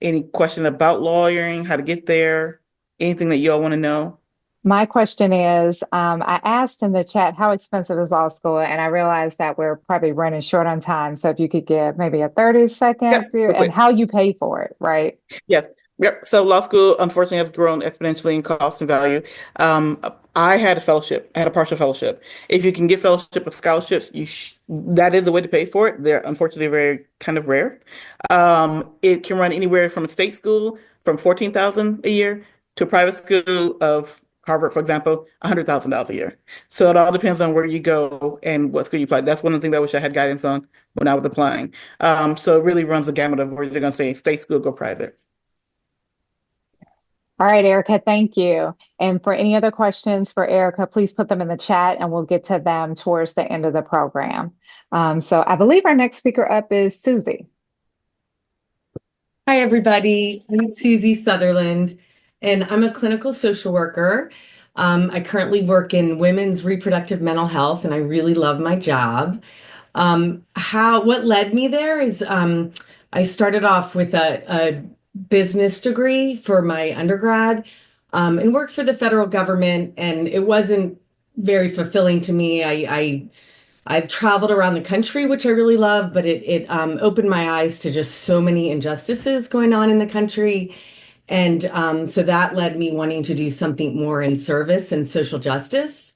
G: Any question about lawyering, how to get there, anything that you all want to know?
A: My question is, I asked in the chat, how expensive is law school? And I realized that we're probably running short on time. So if you could give maybe a 30-second
G: Yep,
A: view
G: real
A: and
G: quick.
A: how you pay for it, right?
G: Yes. Yep. So law school, unfortunately, has grown exponentially in cost and value. I had a fellowship. I had a partial fellowship. If you can get fellowship with scholarships, that is a way to pay for it. They're unfortunately very kind of rare. It can run anywhere from a state school from 14,000 a year to a private school of Harvard, for example, $100,000 a year. So it all depends on where you go and what school you apply. That's one of the things I wish I had guidance on when I was applying. So it really runs the gamut of where they're going to say state school, go private.
A: All right, Erica, thank you. And for any other questions for Erica, please put them in the chat and we'll get to them towards the end of the program. So I believe our next speaker up is Susie.
J: Hi, everybody. I'm Susie Sutherland, and I'm a clinical social worker. I currently work in women's reproductive mental health, and I really love my job. What led me there is I started off with a business degree for my undergrad, and worked for the federal government, and it wasn't very fulfilling to me. I've traveled around the country, which I really love, but it opened my eyes to just so many injustices going on in the country. And so that led me wanting to do something more in service and social justice.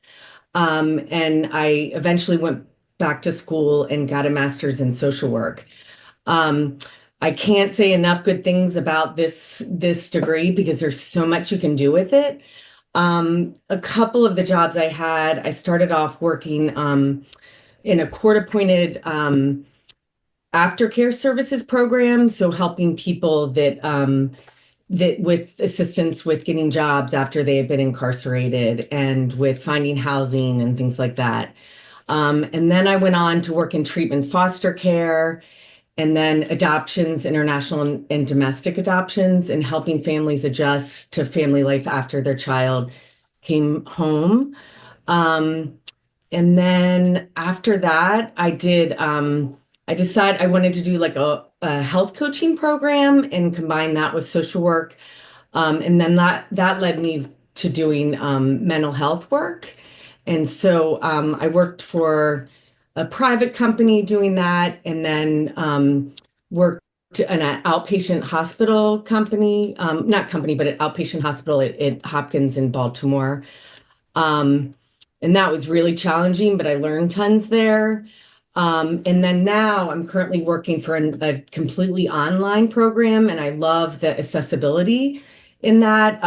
J: And I eventually went back to school and got a master's in social work. I can't say enough good things about this degree because there's so much you can do with it. A couple of the jobs I had, I started off working in a court-appointed aftercare services program, so helping people that with assistance with getting jobs after they had been incarcerated and with finding housing and things like that. And then I went on to work in treatment foster care and then adoptions, international and domestic adoptions, and helping families adjust to family life after their child came home. And then after that, I decided I wanted to do like a health coaching program and combine that with social work. And then that led me to doing mental health work. And so I worked for a private company doing that, and then worked in an outpatient hospital company, not company, but an outpatient hospital at Hopkins in Baltimore. And that was really challenging, but I learned tons there. And then now I'm currently working for a completely online program, and I love the accessibility in that,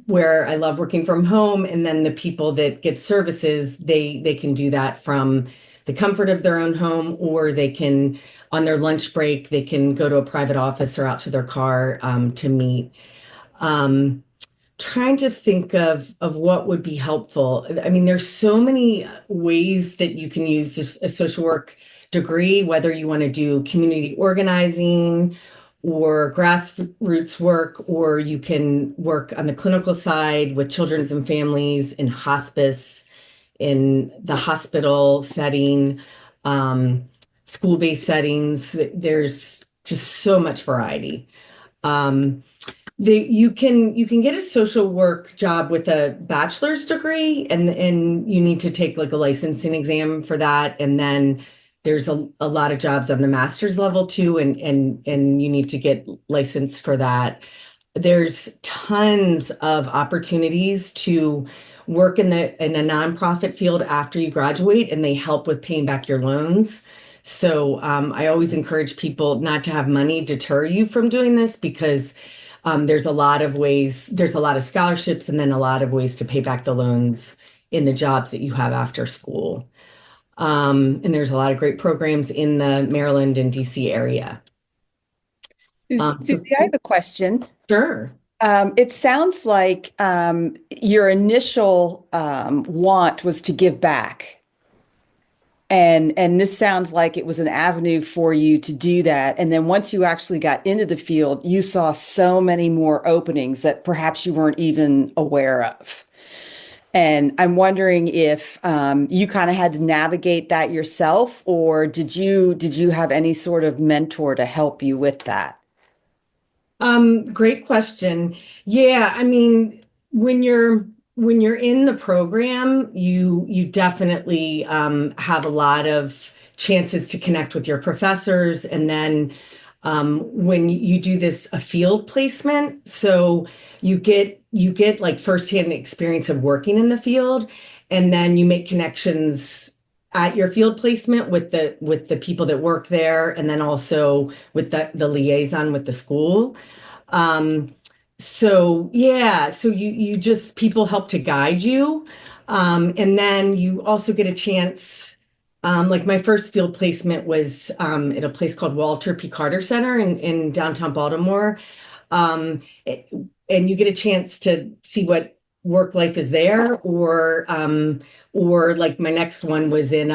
J: where I love working from home, and then the people that get services, they can do that from the comfort of their own home, or they can, on their lunch break, they can go to a private office or out to their car to meet. Trying to think of what would be helpful. I mean, there's so many ways that you can use a social work degree, whether you want to do community organizing or grassroots work, or you can work on the clinical side with children's and families in hospice, in the hospital setting, school-based settings. There's just so much variety. You can get a social work job with a bachelor's degree, and you need to take like a licensing exam for that. And then there's a lot of jobs on the master's level too, and you need to get licensed for that. There's tons of opportunities to work in a nonprofit field after you graduate, and they help with paying back your loans. So I always encourage people not to have money deter you from doing this, because there's a lot of ways, there's a lot of scholarships, and then a lot of ways to pay back the loans in the jobs that you have after school. And there's a lot of great programs in the Maryland and DC area.
C: Susie, I have a question.
J: Sure.
C: It sounds like your initial want was to give back. And this sounds like it was an avenue for you to do that. And then once you actually got into the field, you saw so many more openings that perhaps you weren't even aware of. And I'm wondering if you kind of had to navigate that yourself, or did you have any sort of mentor to help you with that?
J: Great question. Yeah, I mean, when you're in the program, you definitely have a lot of chances to connect with your professors, and then when you do a field placement, so you get like firsthand experience of working in the field, and then you make connections at your field placement with the people that work there, and then also with the liaison with the school. Um, so yeah, so you just people help to guide you. And then you also get a chance, like my first field placement was at a place called Walter P. Carter Center in downtown Baltimore. Um, it- and you get a chance to see what work life is there, or like my next one was in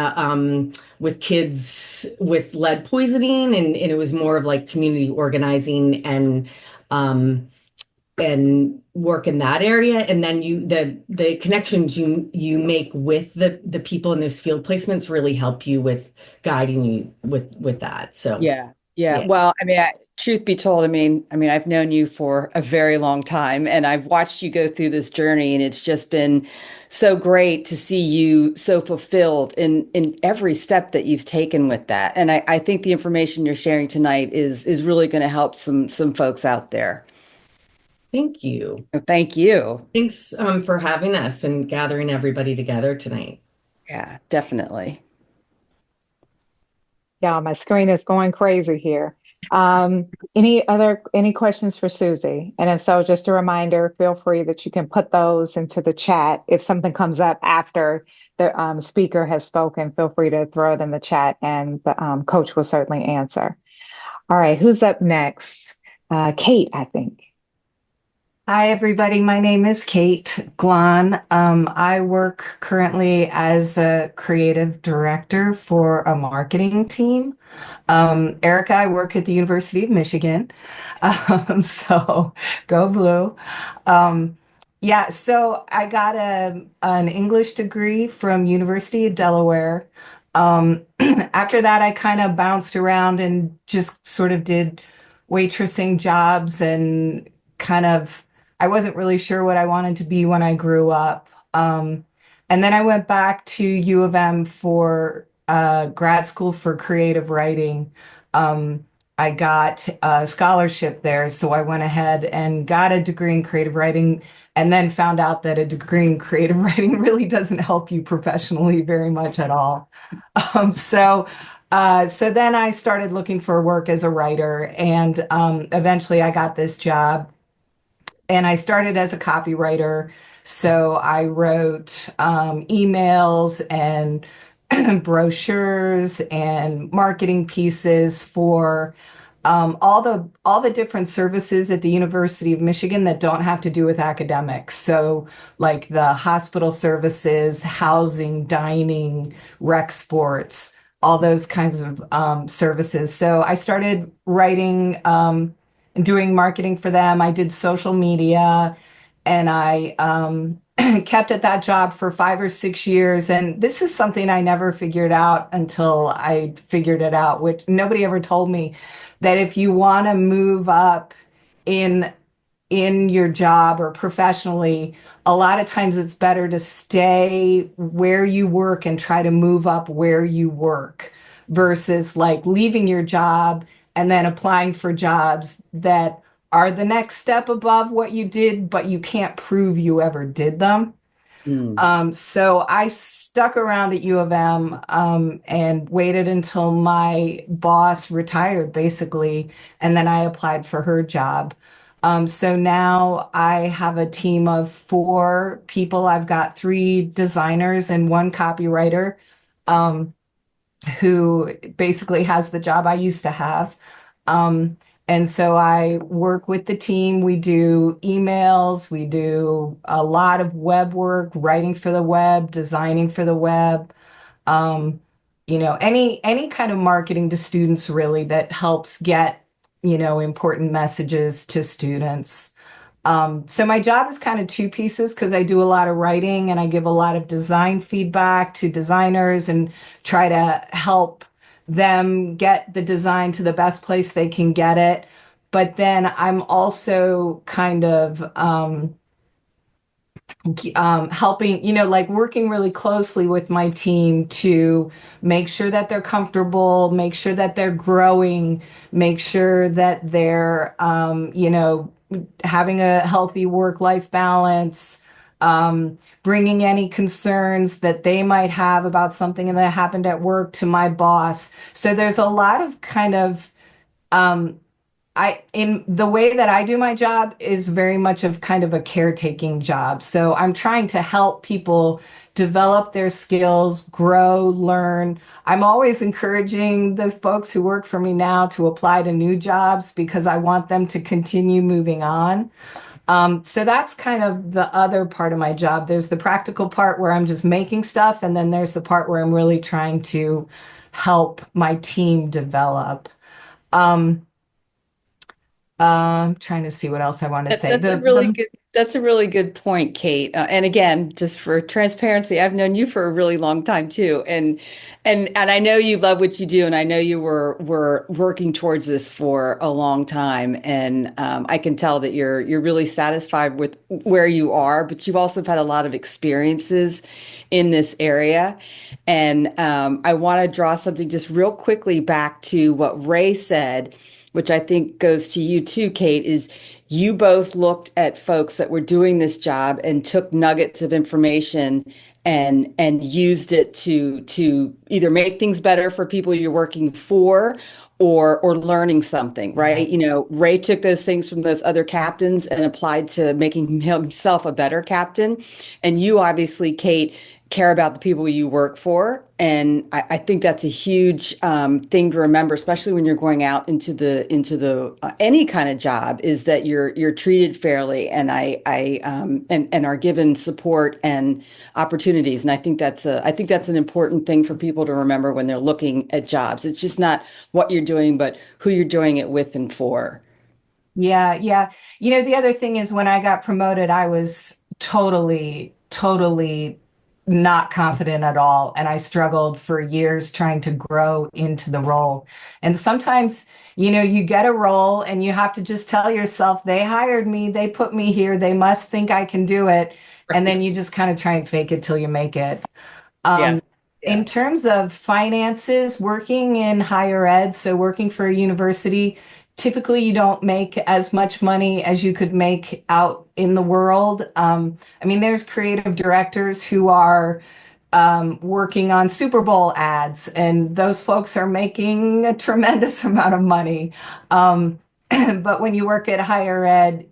J: with kids with lead poisoning, and it was more of like community organizing um, and work in that area. And then the connections you make with the people in those field placements really help you with guiding you with that. So
C: Yeah. Yeah.
J: yeah.
C: Well, I mean, truth be told, I mean, I've known you for a very long time and I've watched you go through this journey, and it's just been so great to see you so fulfilled in every step that you've taken with that. And I think the information you're sharing tonight is really going to help some folks out there.
J: Thank you.
C: Thank you.
J: Thanks for having us and gathering everybody together tonight.
C: Yeah, definitely.
A: Yeah, my screen is going crazy here. Any questions for Susie? And if so, just a reminder, feel free that you can put those into the chat. If something comes up after the speaker has spoken, feel free to throw it in the chat and the coach will certainly answer. All right, who's up next? Kate, I think.
K: Hi, everybody. My name is Kate Glahn. I work currently as a creative director for a marketing team. Erica, I work at the University of Michigan. So go blue. Yeah, so I got an English degree from University of Delaware. After that, I kind of bounced around and just sort of did waitressing jobs and kind of I wasn't really sure what I wanted to be when I grew up. And then I went back to U of M for grad school for creative writing. I got a scholarship there, so I went ahead and got a degree in creative writing, and then found out that a degree in creative writing really doesn't help you professionally very much at all. So then I started looking for work as a writer, and eventually I got this job. And I started as a copywriter. So I wrote emails and brochures and marketing pieces for all the different services at the University of Michigan that don't have to do with academics. So like the hospital services, housing, dining, rec sports, all those kinds of services. So I started writing and doing marketing for them. I did social media, and I kept at that job for 5 or 6 years. And this is something I never figured out until I figured it out, which nobody ever told me, that if you want to move up in your job or professionally, a lot of times it's better to stay where you work and try to move up where you work versus like leaving your job and then applying for jobs that are the next step above what you did, but you can't prove you ever did them. So I stuck around at U of M and waited until my boss retired, basically, and then I applied for her job. So now I have a team of 4 people. I've got 3 designers and 1 copywriter. um, who basically has the job I used to have. And so I work with the team. We do emails, we do a lot of web work, writing for the web, designing for the web. Um, any kind of marketing to students really that helps get, important messages to students. So my job is kind of two pieces because I do a lot of writing and I give a lot of design feedback to designers and try to help them get the design to the best place they can get it. But then I'm also kind of helping, like working really closely with my team to make sure that they're comfortable, make sure that they're growing, make sure that they're, having a healthy work-life balance, bringing any concerns that they might have about something that happened at work to my boss. So there's a lot of kind of, in the way that I do my job is very much of kind of a caretaking job. So I'm trying to help people develop their skills, grow, learn. I'm always encouraging the folks who work for me now to apply to new jobs because I want them to continue moving on. So that's kind of the other part of my job. There's the practical part where I'm just making stuff, and then there's the part where I'm really trying to help my team develop. Um, I'm trying to see what else I want to say.
C: That's a really good point, Kate. And again, just for transparency, I've known you for a really long time too. And I know you love what you do, and I know you were working towards this for a long time. And I can tell that you're really satisfied with where you are, but you've also had a lot of experiences in this area. And I want to draw something just real quickly back to what Ray said, which I think goes to you too, Kate, is you both looked at folks that were doing this job and took nuggets of information and used it to either make things better for people you're working for or learning something, right? Ray took those things from those other captains and applied to making himself a better captain. And you obviously, Kate, care about the people you work for. And I think that's a huge thing to remember, especially when you're going out into the any kind of job, is that you're treated fairly and and are given support and opportunities. And I think that's an important thing for people to remember when they're looking at jobs. It's just not what you're doing, but who you're doing it with and for.
K: Yeah, yeah. The other thing is when I got promoted, I was totally not confident at all. And I struggled for years trying to grow into the role. And sometimes, you get a role and you have to just tell yourself, they hired me, they put me here, they must think I can do it. And then you just kind of try and fake it till you make it.
C: Yeah.
K: In terms of finances, working in higher ed, so working for a university, typically you don't make as much money as you could make out in the world. There's creative directors who are working on Super Bowl ads, and those folks are making a tremendous amount of money. But when you work at higher ed,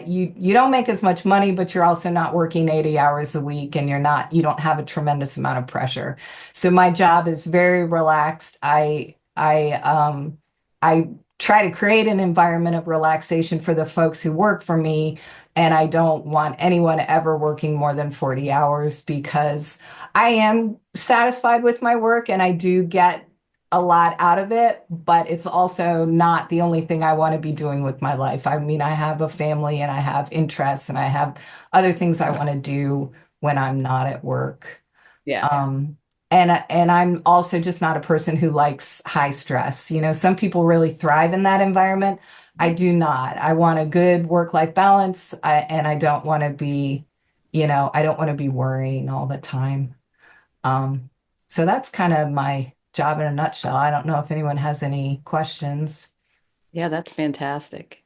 K: you don't make as much money, but you're also not working 80 hours a week, and you don't have a tremendous amount of pressure. So my job is very relaxed. I try to create an environment of relaxation for the folks who work for me, and I don't want anyone ever working more than 40 hours because I am satisfied with my work and I do get a lot out of it, but it's also not the only thing I want to be doing with my life. I have a family and I have interests and I have other things I want to do when I'm not at work.
C: Yeah.
K: And I'm also just not a person who likes high stress. Some people really thrive in that environment. I do not. I want a good work-life balance, and I don't want to be, I don't want to be worrying all the time. So that's kind of my job in a nutshell. I don't know if anyone has any questions.
C: Yeah, that's fantastic.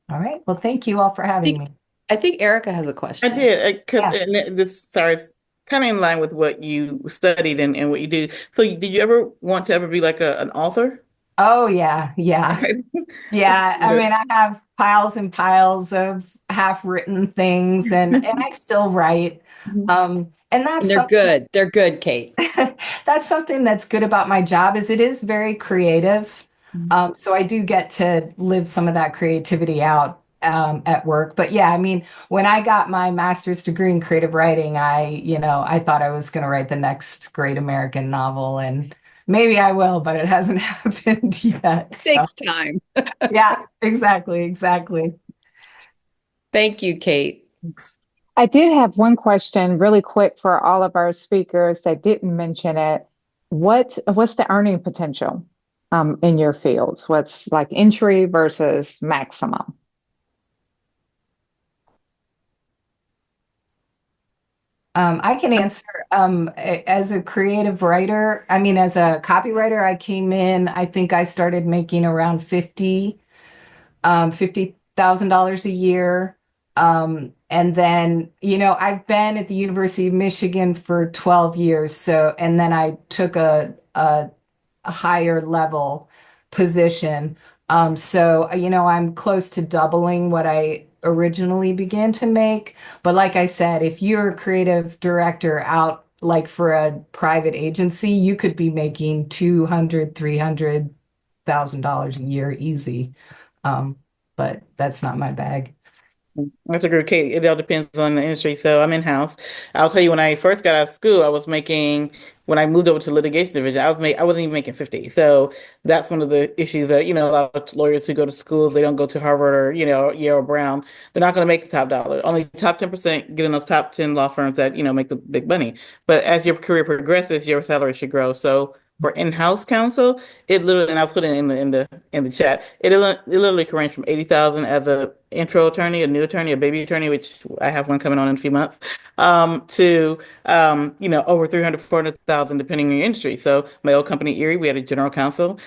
K: All right. Well, thank you all for having me.
C: I think Erica has a question.
G: I did,
K: Yeah.
G: and this starts kind of in line with what you studied and what you do. So did you ever want to ever be like an author?
K: Oh, yeah. Yeah. Yeah. I mean, I have piles and piles of half-written things and I still write. And
C: And
K: that's
C: they're
K: something
C: good. They're good, Kate.
K: that's something that's good about my job is it is very creative. So I do get to live some of that creativity out at work. But yeah, I mean, when I got my master's degree in creative writing, I thought I was going to write the next great American novel, and maybe I will, but it hasn't happened yet. So
C: Takes time.
K: yeah, exactly, exactly.
C: Thank you, Kate.
A: I did have one question really quick for all of our speakers that didn't mention it. What's the earning potential in your fields? What's like entry versus maximum?
K: I can answer. As a creative writer, I mean, as a copywriter, I came in, I think I started making around $50,000 a year. And then, I've been at the University of Michigan for 12 years. So, and then I took a higher level position. So, I'm close to doubling what I originally began to make. But like I said, if you're a creative director out like for a private agency, you could be making 200, $300,000 a year easy. Um, but that's not my bag.
G: That's a great case. It all depends on the industry. So I'm in-house. I'll tell you, when I first got out of school, when I moved over to litigation division, I wasn't even making 50. So that's one of the issues that, a lot of lawyers who go to schools, they don't go to Harvard or, Yale or Brown. They're not going to make the top dollar. Only top 10% get in those top 10 law firms that, make the big money. But as your career progresses, your salary should grow. So for in-house counsel, it literally, and I'll put it in the chat. It literally can range from 80,000 as a intro attorney, a new attorney, a baby attorney, which I have one coming on in a few months, to over 300, 400,000 depending on your industry. So my old company Erie, we had a general counsel.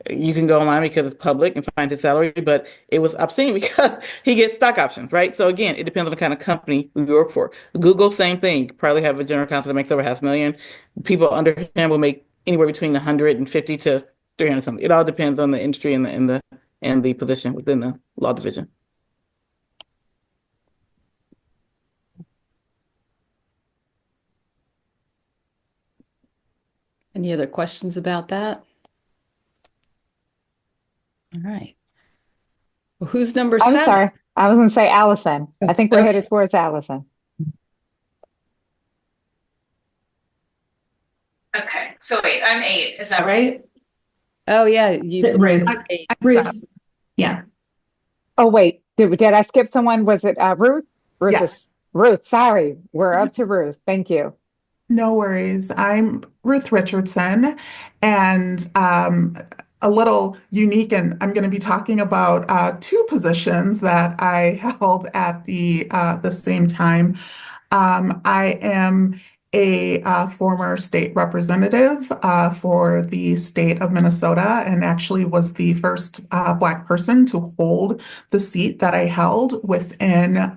G: You can go online because it's public and find his salary, but it was obscene because he gets stock options, right? So again, it depends on the kind of company we work for. Google, same thing. You probably have a general counsel that makes over 500,000. People under him will make anywhere between 150 to 300 something. It all depends on the industry and the position within the law division.
C: Any other questions about that? All right. Well, who's number
A: I'm
C: 7?
A: sorry. I was going to say Allison. I think we're
C: Okay.
A: headed towards Allison.
L: Okay, so wait, I'm 8. Is that right?
C: Oh, yeah.
L: Is it Ruth? Ruth. Yeah.
A: Oh, wait. Did I skip someone? Was it Ruth?
M: Yes.
A: Ruth. Sorry. We're up to Ruth. Thank you.
M: No worries. I'm Ruth Richardson, and a little unique, and I'm going to be talking about 2 positions that I held at the same time. I am a former state representative for the state of Minnesota, and actually was the first Black person to hold the seat that I held within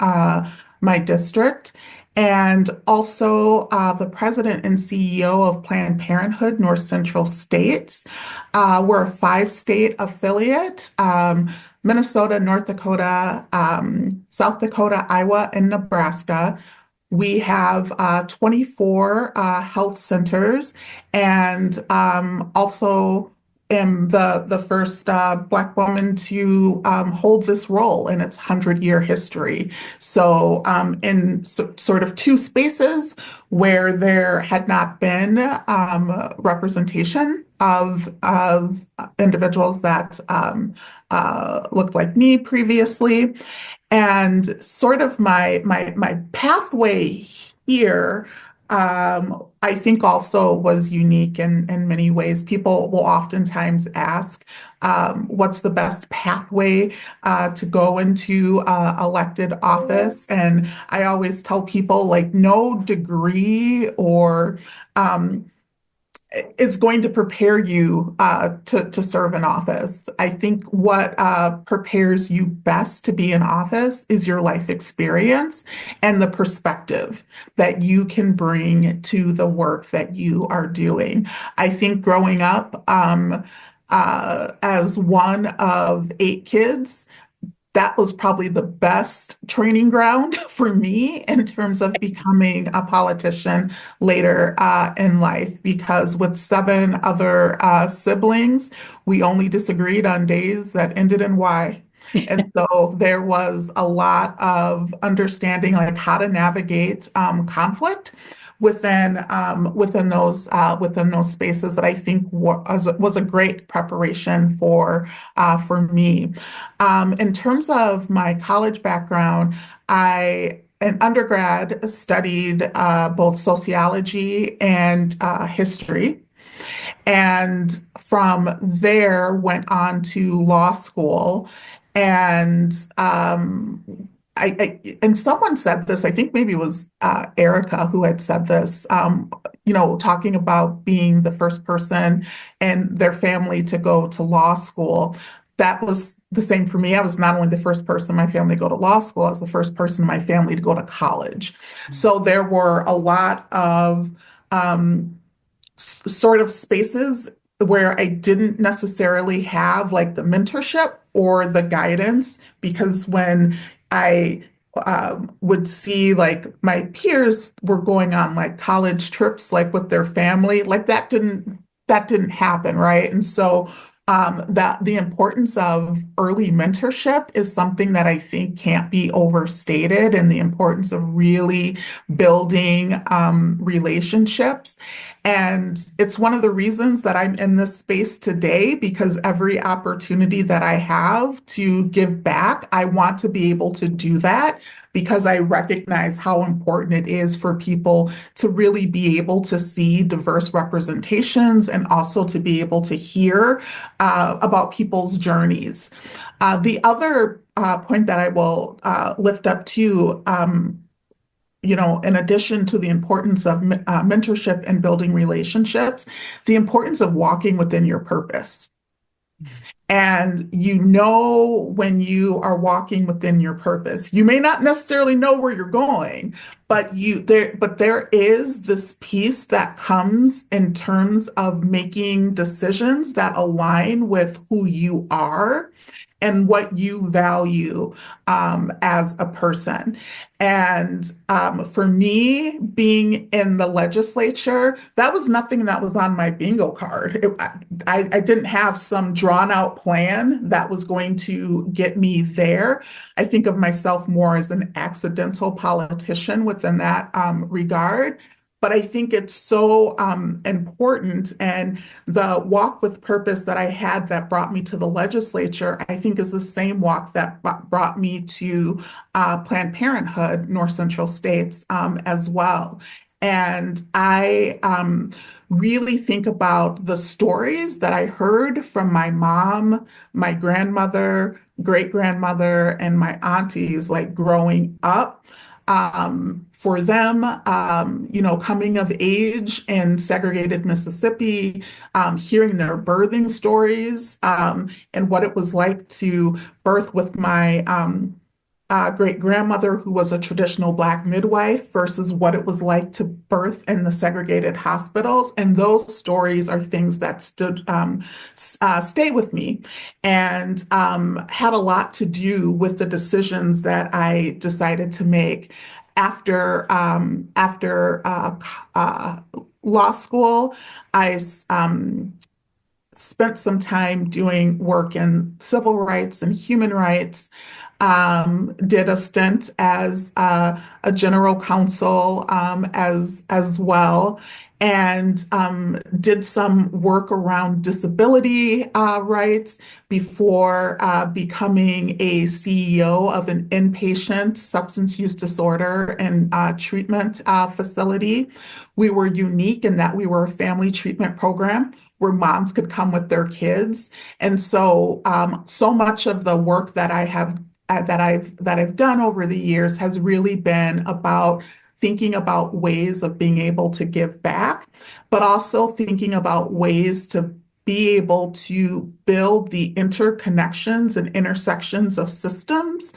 M: my district. And also the president and CEO of Planned Parenthood North Central States. We're a 5-state affiliate. Minnesota, North Dakota, South Dakota, Iowa, and Nebraska. We have 24 health centers, and also am the first Black woman to hold this role in its 100-year history. So in sort of 2 spaces where there had not been representation of individuals that looked like me previously. And sort of my pathway here, I think also was unique in many ways. People will oftentimes ask, what's the best pathway to go into elected office? And I always tell people, like, no degree or is going to prepare you to serve in office. I think what prepares you best to be in office is your life experience and the perspective that you can bring to the work that you are doing. I think growing up, as one of 8 kids, that was probably the best training ground for me in terms of becoming a politician later in life, because with 7 other siblings, we only disagreed on days that ended in Y. And so there was a lot of understanding like how to navigate conflict within those spaces that I think was a great preparation for me. In terms of my college background, I in undergrad studied both sociology and history, and from there went on to law school. And and someone said this, I think maybe it was Erica who had said this, talking about being the first person in their family to go to law school. That was the same for me. I was not only the first person in my family to go to law school, I was the first person in my family to go to college. So there were a lot of sort of spaces where I didn't necessarily have like the mentorship or the guidance, because when I would see like my peers were going on like college trips like with their family, like that didn't happen, right? And so that the importance of early mentorship is something that I think can't be overstated, and the importance of really building relationships. And it's one of the reasons that I'm in this space today, because every opportunity that I have to give back, I want to be able to do that, because I recognize how important it is for people to really be able to see diverse representations and also to be able to hear about people's journeys. The other point that I will lift up too, in addition to the importance of mentorship and building relationships, the importance of walking within your purpose. And when you are walking within your purpose, you may not necessarily know where you're going, but there is this piece that comes in terms of making decisions that align with who you are and what you value as a person. And for me, being in the legislature, that was nothing that was on my bingo card. I didn't have some drawn out plan that was going to get me there. I think of myself more as an accidental politician within that regard. But I think it's so important. And the walk with purpose that I had that brought me to the legislature, I think is the same walk that brought me to Planned Parenthood, North Central States as well. And I really think about the stories that I heard from my mom, my grandmother, great grandmother, and my aunties, like growing up. For them, coming of age in segregated Mississippi, hearing their birthing stories, and what it was like to birth with my great grandmother, who was a traditional Black midwife, versus what it was like to birth in the segregated hospitals. And those stories are things that stay with me, and had a lot to do with the decisions that I decided to make after law school. I spent some time doing work in civil rights and human rights, did a stint as a general counsel as well, and did some work around disability rights before becoming a CEO of an inpatient substance use disorder and treatment facility. We were unique in that we were a family treatment program where moms could come with their kids. And so so much of the work that I've done over the years has really been about thinking about ways of being able to give back, but also thinking about ways to be able to build the interconnections and intersections of systems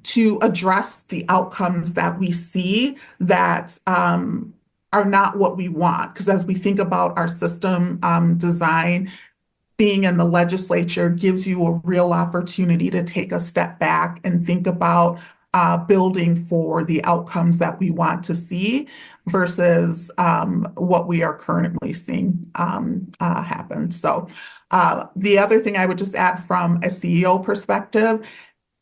M: to address the outcomes that we see that are not what we want. Because as we think about our system design, being in the legislature gives you a real opportunity to take a step back and think about building for the outcomes that we want to see versus what we are currently seeing happen. So the other thing I would just add from a CEO perspective,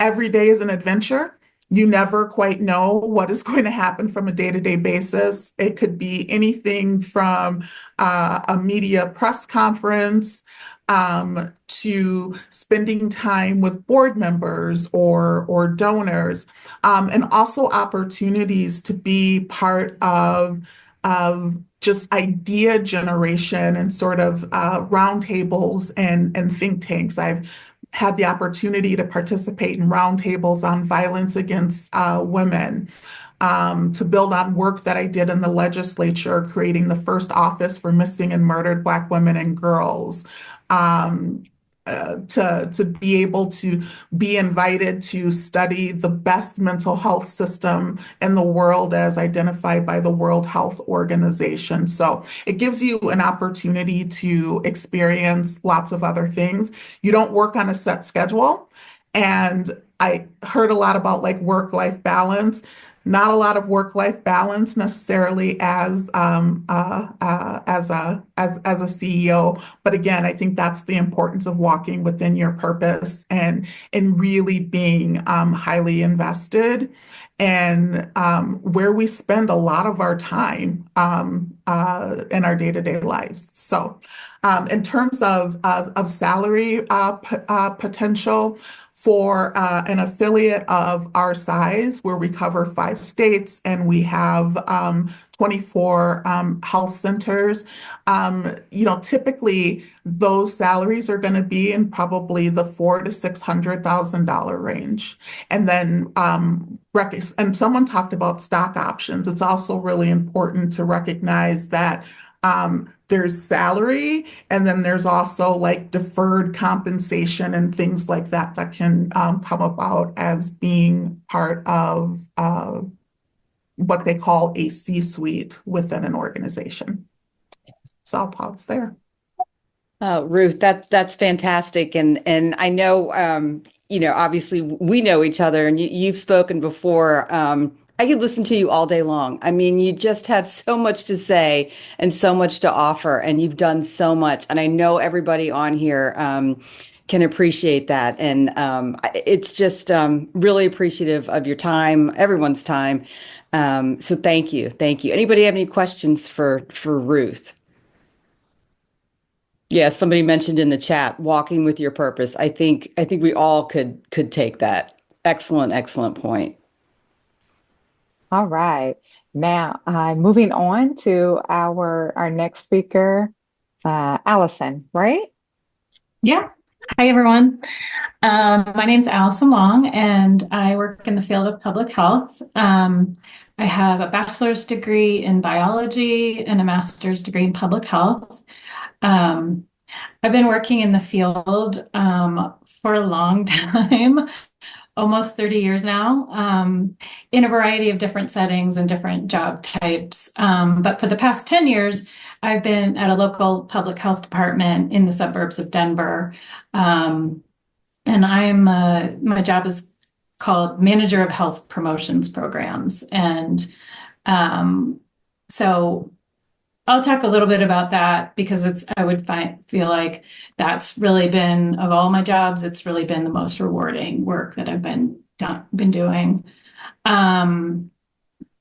M: every day is an adventure. You never quite know what is going to happen from a day-to-day basis. It could be anything from a media press conference to spending time with board members or donors, and also opportunities to be part of just idea generation and sort of roundtables and think tanks. I've had the opportunity to participate in roundtables on violence against women, to build on work that I did in the legislature, creating the first office for missing and murdered Black women and girls, to be able to be invited to study the best mental health system in the world as identified by the World Health Organization. So it gives you an opportunity to experience lots of other things. You don't work on a set schedule. And I heard a lot about like work-life balance. Not a lot of work-life balance necessarily as a CEO, but again, I think that's the importance of walking within your purpose and really being highly invested and where we spend a lot of our time in our day-to-day lives. So, in terms of salary potential for an affiliate of our size, where we cover 5 states and we have 24 health centers, typically those salaries are going to be in probably the $400,000 to $600,000 range. And then, and someone talked about stock options. It's also really important to recognize that there's salary, and then there's also like deferred compensation and things like that that can come about as being part of what they call a C-suite within an organization. So I'll pause there.
C: Ruth, that's fantastic, and I know obviously we know each other, and you've spoken before. I could listen to you all day long. I mean, you just have so much to say and so much to offer, and you've done so much. And I know everybody on here can appreciate that. And it's just really appreciative of your time, everyone's time. So thank you. Thank you. Anybody have any questions for Ruth? Yeah, somebody mentioned in the chat, walking with your purpose. I think we all could take that. Excellent point.
A: All right. Now, moving on to our next speaker, Allison, right?
L: Yeah. Hi, everyone. My name's Allison Long, and I work in the field of public health. I have a bachelor's degree in biology and a master's degree in public health. I've been working in the field for a long time. Almost 30 years now, in a variety of different settings and different job types. But for the past 10 years, I've been at a local public health department in the suburbs of Denver. And my job is called Manager of Health Promotions Programs. And so I'll talk a little bit about that because I would feel like that's really been, of all my jobs, it's really been the most rewarding work that I've been doing.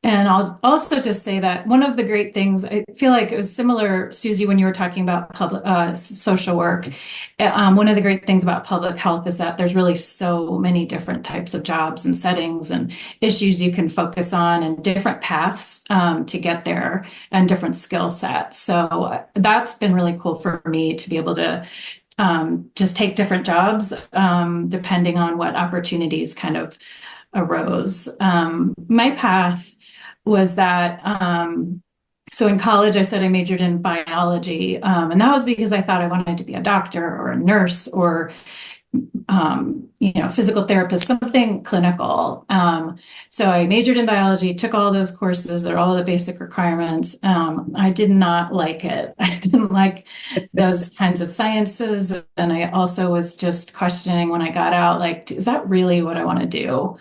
L: And I'll also just say that one of the great things, I feel like it was similar, Susie, when you were talking about public social work. One of the great things about public health is that there's really so many different types of jobs and settings and issues you can focus on and different paths to get there and different skill sets. So that's been really cool for me to be able to just take different jobs depending on what opportunities kind of arose. My path was that, so in college, I said I majored in biology, and that was because I thought I wanted to be a doctor or a nurse or physical therapist, something clinical. So I majored in biology, took all those courses, they're all the basic requirements. I did not like it. I didn't like those kinds of sciences. And I also was just questioning when I got out, like, is that really what I want to do?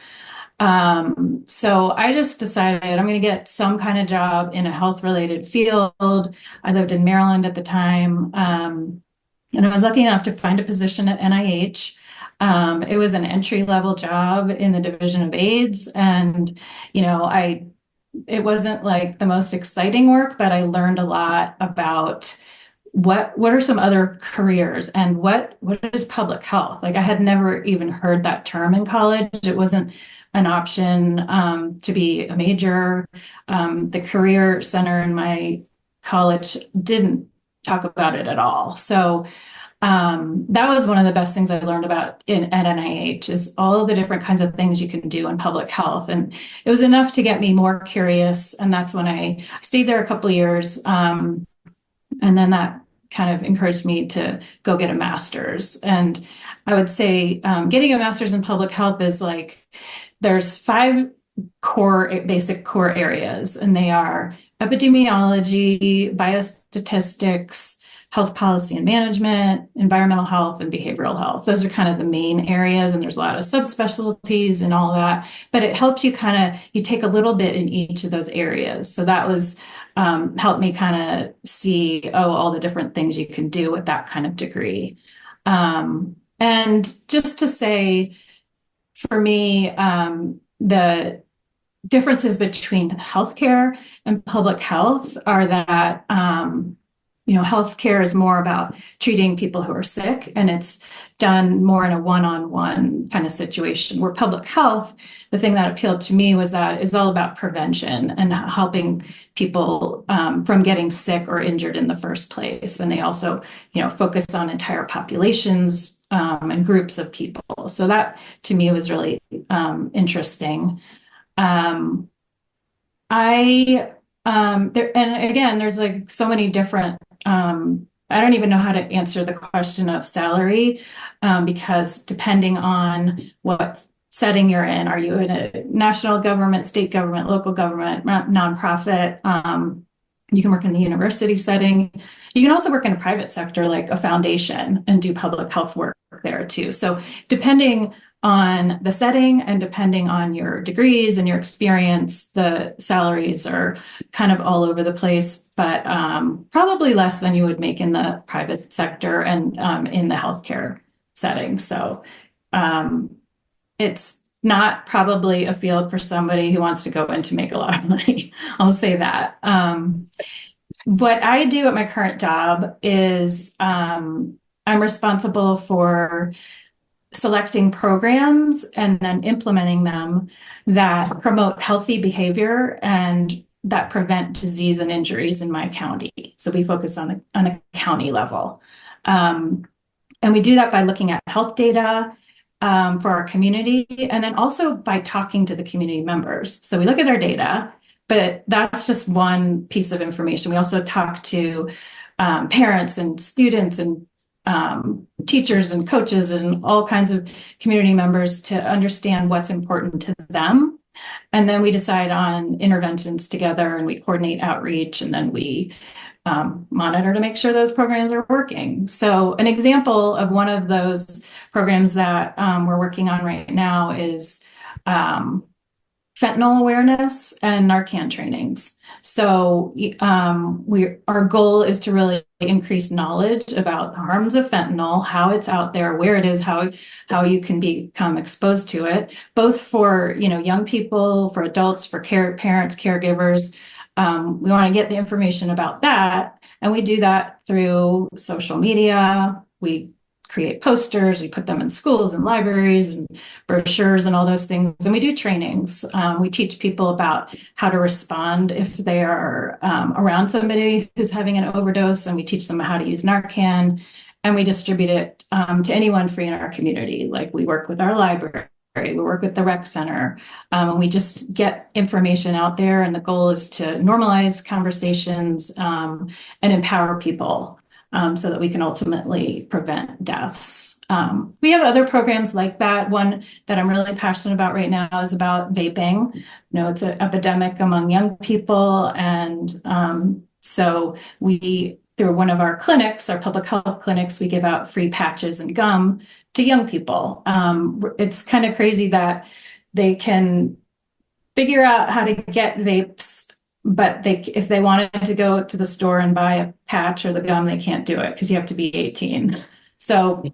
L: So I just decided I'm going to get some kind of job in a health related field. I lived in Maryland at the time. And I was lucky enough to find a position at NIH. It was an entry level job in the Division of AIDS. And, it wasn't like the most exciting work, but I learned a lot about what are some other careers and what is public health. Like I had never even heard that term in college. It wasn't an option to be a major. The career center in my college didn't talk about it at all. So that was one of the best things I learned about at NIH is all of the different kinds of things you can do in public health. And it was enough to get me more curious. And that's when I stayed there a couple of years. And then that kind of encouraged me to go get a master's. And I would say getting a master's in public health is like, there's 5 basic core areas, and they are epidemiology, biostatistics, health policy and management, environmental health, and behavioral health. Those are kind of the main areas, and there's a lot of subspecialties and all that, but it helps you you take a little bit in each of those areas. So that was helped me kind of see, all the different things you can do with that kind of degree. And just to say, for me, the differences between healthcare and public health are that, healthcare is more about treating people who are sick, and it's done more in a one-on-one kind of situation. Where public health, the thing that appealed to me was that it's all about prevention and helping people from getting sick or injured in the first place. And they also, focus on entire populations and groups of people. So that to me was really interesting. And again, there's like so many different, I don't even know how to answer the question of salary, because depending on what setting you're in, are you in a national government, state government, local government, nonprofit? You can work in the university setting. You can also work in a private sector, like a foundation, and do public health work there too. So depending on the setting and depending on your degrees and your experience, the salaries are kind of all over the place, but probably less than you would make in the private sector and in the healthcare setting. So it's not probably a field for somebody who wants to go in to make a lot of money. I'll say that. What I do at my current job is I'm responsible for selecting programs and then implementing them that promote healthy behavior and that prevent disease and injuries in my county. So we focus on a county level. And we do that by looking at health data for our community, and then also by talking to the community members. So we look at our data, but that's just one piece of information. We also talk to parents and students and teachers and coaches and all kinds of community members to understand what's important to them. And then we decide on interventions together, and we coordinate outreach, and then we monitor to make sure those programs are working. So an example of one of those programs that we're working on right now is fentanyl awareness and Narcan trainings. So our goal is to really increase knowledge about the harms of fentanyl, how it's out there, where it is, how you can become exposed to it, both for young people, for adults, for parents, caregivers. We want to get the information about that, and we do that through social media. We create posters, we put them in schools and libraries and brochures and all those things. And we do trainings. We teach people about how to respond if they are around somebody who's having an overdose, and we teach them how to use Narcan, and we distribute it to anyone free in our community. Like we work with our library, we work with the rec center, and we just get information out there. And the goal is to normalize conversations and empower people so that we can ultimately prevent deaths. We have other programs like that. One that I'm really passionate about right now is about vaping. You know, it's an epidemic among young people. And so we, through one of our clinics, our public health clinics, we give out free patches and gum to young people. It's kind of crazy that they can figure out how to get vapes, but if they wanted to go to the store and buy a patch or the gum, they can't do it because you have to be 18. So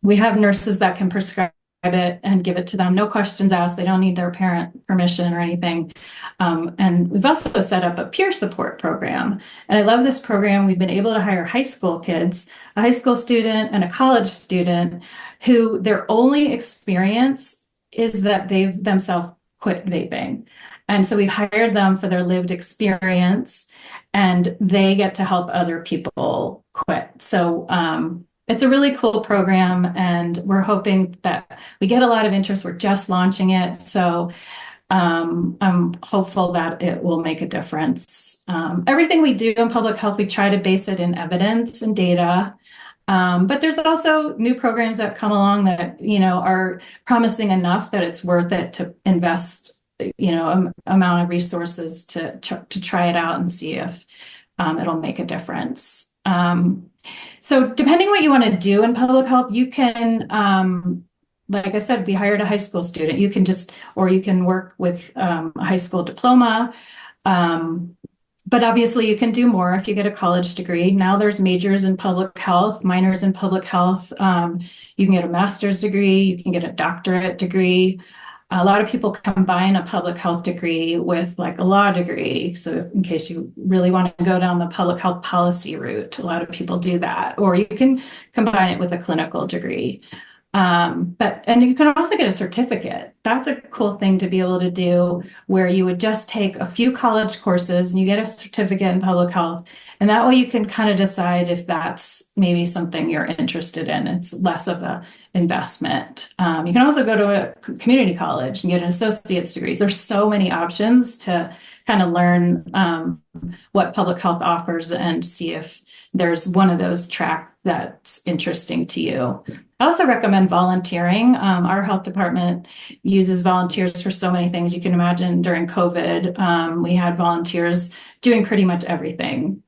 L: we have nurses that can prescribe it and give it to them, no questions asked. They don't need their parent permission or anything. And we've also set up a peer support program. And I love this program. We've been able to hire high school kids, a high school student and a college student, who their only experience is that they've themselves quit vaping. And so we've hired them for their lived experience, and they get to help other people quit. So it's a really cool program, and we're hoping that we get a lot of interest. We're just launching it. So I'm hopeful that it will make a difference. Everything we do in public health, we try to base it in evidence and data. But there's also new programs that come along that, you know, are promising enough that it's worth it to invest, you know, amount of resources to try it out and see if it'll make a difference. So depending what you want to do in public health, you can, like I said, we hired a high school student. You can or you can work with a high school diploma. But obviously you can do more if you get a college degree. Now there's majors in public health, minors in public health. You can get a master's degree, you can get a doctorate degree. A lot of people combine a public health degree with like a law degree. So in case you really want to go down the public health policy route, a lot of people do that. Or you can combine it with a clinical degree. And you can also get a certificate. That's a cool thing to be able to do, where you would just take a few college courses and you get a certificate in public health. And that way you can kind of decide if that's maybe something you're interested in. It's less of a investment. You can also go to a community college and get an associate's degree. There's so many options to kind of learn what public health offers and see if there's one of those tracks that's interesting to you. I also recommend volunteering. Our health department uses volunteers for so many things. You can imagine during COVID, we had volunteers doing pretty much everything.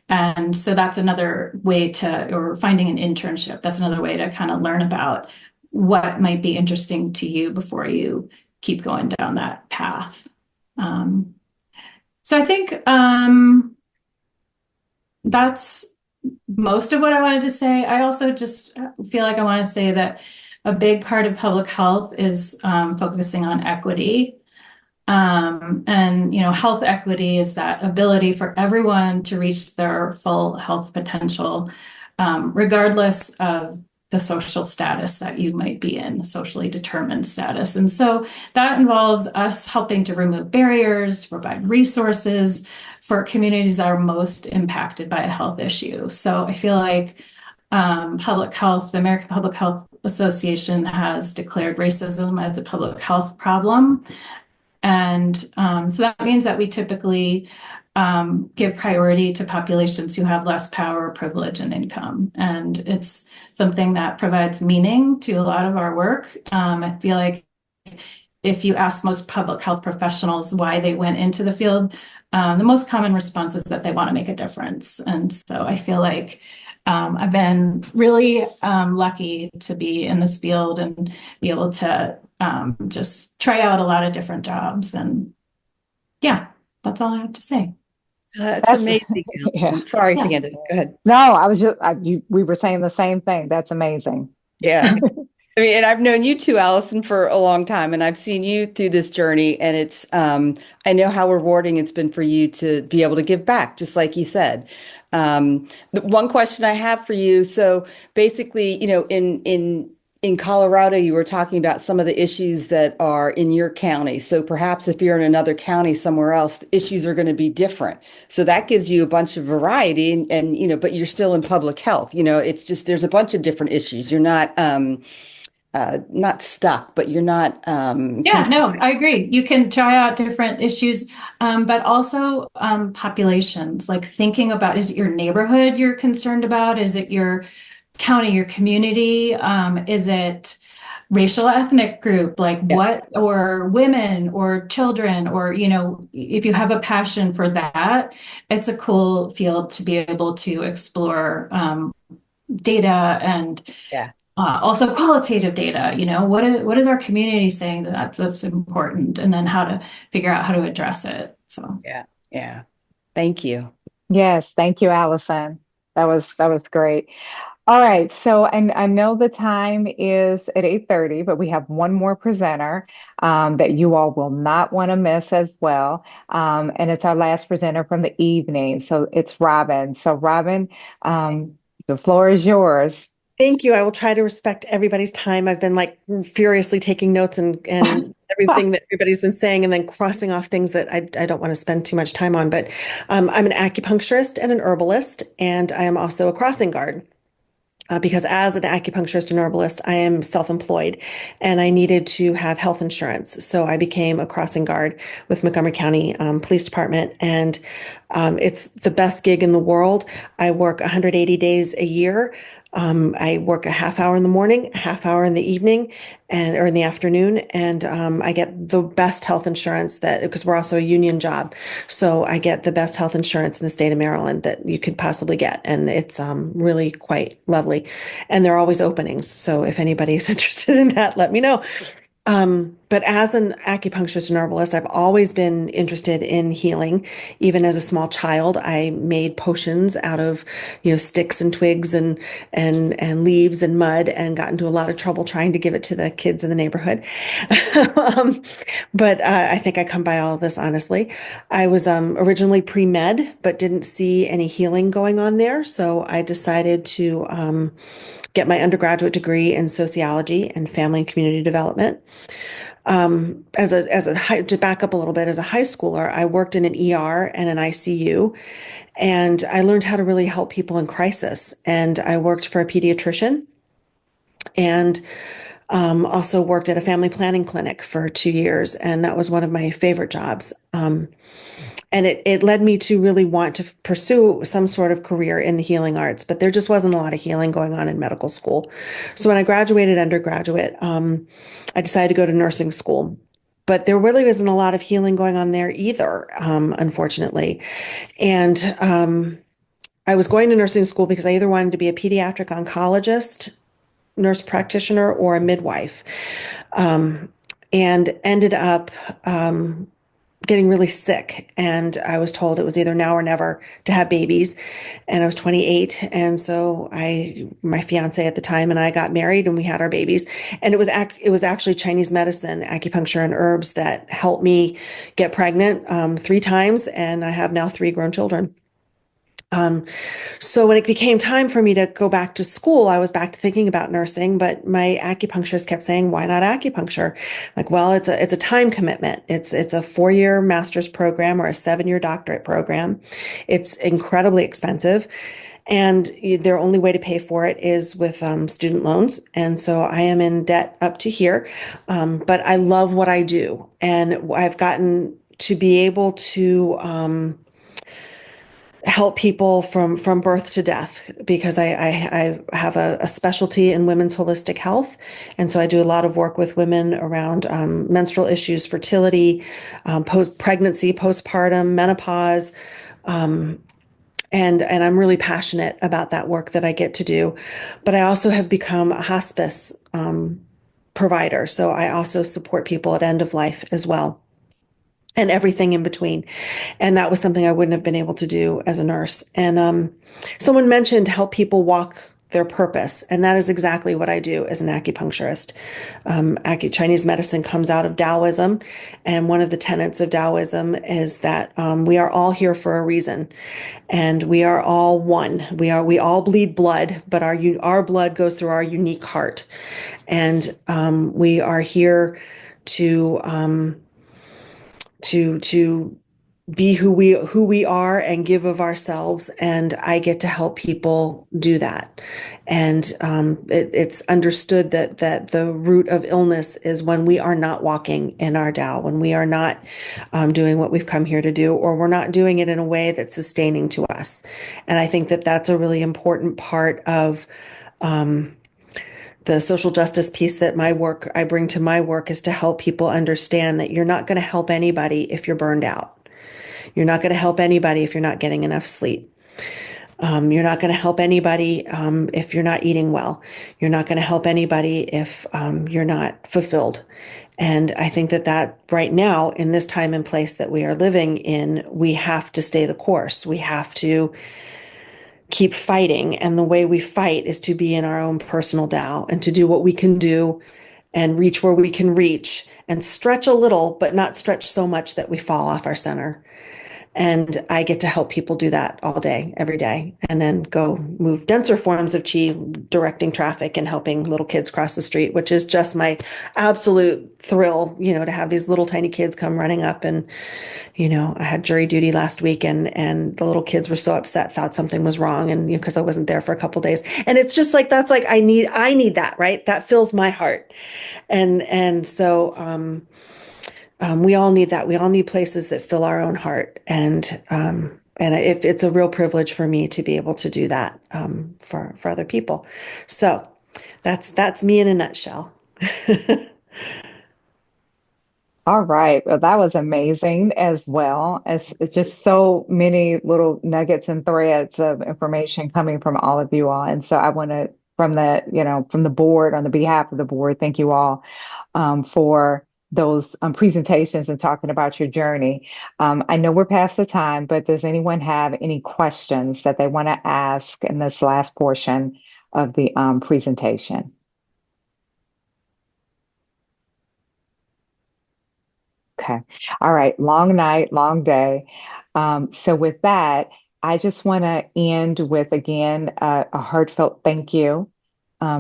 L: And so that's another way or finding an internship. That's another way to kind of learn about what might be interesting to you before you keep going down that path. So I think that's most of what I wanted to say. I also just feel like I want to say that a big part of public health is focusing on equity. And, you know, health equity is that ability for everyone to reach their full health potential, regardless of the social status that you might be in, socially determined status. And so that involves us helping to remove barriers, to provide resources for communities that are most impacted by a health issue. So I feel like public health, the American Public Health Association has declared racism as a public health problem. And so that means that we typically give priority to populations who have less power, privilege, and income. And it's something that provides meaning to a lot of our work. I feel like if you ask most public health professionals why they went into the field, the most common response is that they want to make a difference. And so I feel like I've been really lucky to be in this field and be able to just try out a lot of different jobs. And yeah, that's all I have to say.
C: That's amazing.
A: Yeah.
C: Sorry,
L: Yeah.
C: Candace, go ahead.
A: No, I was just, we were saying the same thing. That's amazing.
C: Yeah. I mean, and I've known you too, Allison, for a long time, and I've seen you through this journey, and it's, I know how rewarding it's been for you to be able to give back, just like you said. The one question I have for you, so basically, you know, in Colorado, you were talking about some of the issues that are in your county. So perhaps if you're in another county somewhere else, the issues are going to be different. So that gives you a bunch of variety you know, but you're still in public health. You know, it's just, there's a bunch of different issues. You're not, not stuck, but you're not
L: Yeah, no, I agree. You can try out different issues, but also populations, like thinking about, is it your neighborhood you're concerned about? Is it your county, your community? Is it racial ethnic group, like what, or women or children, or, if you have a passion for that, it's a cool field to be able to explore data and
C: Yeah.
L: also qualitative data. What is our community saying that's important, and then how to figure out how to address it. So
C: Yeah. Thank you.
A: Yes, thank you, Allison. That was great. All right, so and I know the time is at 8:30, but we have one more presenter that you all will not want to miss as well. And it's our last presenter from the evening. So it's Robin. So Robin, the floor is yours.
N: Thank you. I will try to respect everybody's time. I've been like furiously taking notes and everything that everybody's been saying, and then crossing off things that I don't want to spend too much time on. But I'm an acupuncturist and an herbalist, and I am also a crossing guard. Because as an acupuncturist and herbalist, I am self-employed and I needed to have health insurance. So I became a crossing guard with Montgomery County Police Department. And it's the best gig in the world. I work 180 days a year. I work a half hour in the morning, a half hour in the evening, or in the afternoon, and I get the best health insurance because we're also a union job. So I get the best health insurance in the state of Maryland that you could possibly get, and it's really quite lovely. And there are always openings. So if anybody's interested in that, let me know. But as an acupuncturist and herbalist, I've always been interested in healing. Even as a small child, I made potions out of, sticks and twigs and leaves and mud, and got into a lot of trouble trying to give it to the kids in the neighborhood. But I think I come by all of this honestly. I was originally pre-med, but didn't see any healing going on there, so I decided to get my undergraduate degree in sociology and family and community development. To back up a little bit, as a high schooler, I worked in an ER and an ICU, and I learned how to really help people in crisis. And I worked for a pediatrician, and also worked at a family planning clinic for 2 years, and that was one of my favorite jobs. And it led me to really want to pursue some sort of career in the healing arts, but there just wasn't a lot of healing going on in medical school. So when I graduated undergraduate, I decided to go to nursing school. But there really isn't a lot of healing going on there either, unfortunately. And I was going to nursing school because I either wanted to be a pediatric oncologist, nurse practitioner, or a midwife, and ended up getting really sick. And I was told it was either now or never to have babies. And I was 28. And so my fiance at the time and I got married, and we had our babies. And it was actually Chinese medicine, acupuncture, and herbs that helped me get pregnant 3 times. And I have now 3 grown children. So when it became time for me to go back to school, I was back to thinking about nursing, but my acupuncturist kept saying, "Why not acupuncture?" Like, well, it's a time commitment. It's a 4-year master's program or a 7-year doctorate program. It's incredibly expensive, and their only way to pay for it is with student loans. And so I am in debt up to here, but I love what I do, and I've gotten to be able to help people from birth to death, because I have a specialty in women's holistic health. And so I do a lot of work with women around menstrual issues, fertility, post-pregnancy, postpartum, menopause. And I'm really passionate about that work that I get to do. But I also have become a hospice provider. So I also support people at end of life as well, and everything in between. And that was something I wouldn't have been able to do as a nurse. And someone mentioned help people walk their purpose. And that is exactly what I do as an acupuncturist. Chinese medicine comes out of Taoism. And one of the tenets of Taoism is that we are all here for a reason. And we are all one. We all bleed blood, but our blood goes through our unique heart. And we are here to be who we are and give of ourselves, and I get to help people do that. And it's understood that the root of illness is when we are not walking in our Tao, when we are not doing what we've come here to do, or we're not doing it in a way that's sustaining to us. And I think that that's a really important part of the social justice piece that I bring to my work, is to help people understand that you're not going to help anybody if you're burned out. You're not going to help anybody if you're not getting enough sleep. You're not going to help anybody if you're not eating well. You're not going to help anybody if you're not fulfilled. And I think that right now, in this time and place that we are living in, we have to stay the course. We have to keep fighting. And the way we fight is to be in our own personal Tao and to do what we can do and reach where we can reach and stretch a little, but not stretch so much that we fall off our center. And I get to help people do that all day, every day, and then go move denser forms of chi, directing traffic and helping little kids cross the street, which is just my absolute thrill, to have these little tiny kids come running up. And, I had jury duty last week, and the little kids were so upset, thought something was wrong. And, because I wasn't there for a couple of days. And it's just like, that's like, I need that, right? That fills my heart. And so, we all need that. We all need places that fill our own heart. And if it's a real privilege for me to be able to do that for other people. So that's me in a nutshell.
A: All right. Well, that was amazing as well. As it's just so many little nuggets and threads of information coming from all of you all. And so I want to, from the board, on the behalf of the board, thank you all for those presentations and talking about your journey. I know we're past the time, but does anyone have any questions that they want to ask in this last portion of the presentation? Okay. All right. Long night, long day. So with that, I just want to end with, again, a heartfelt thank you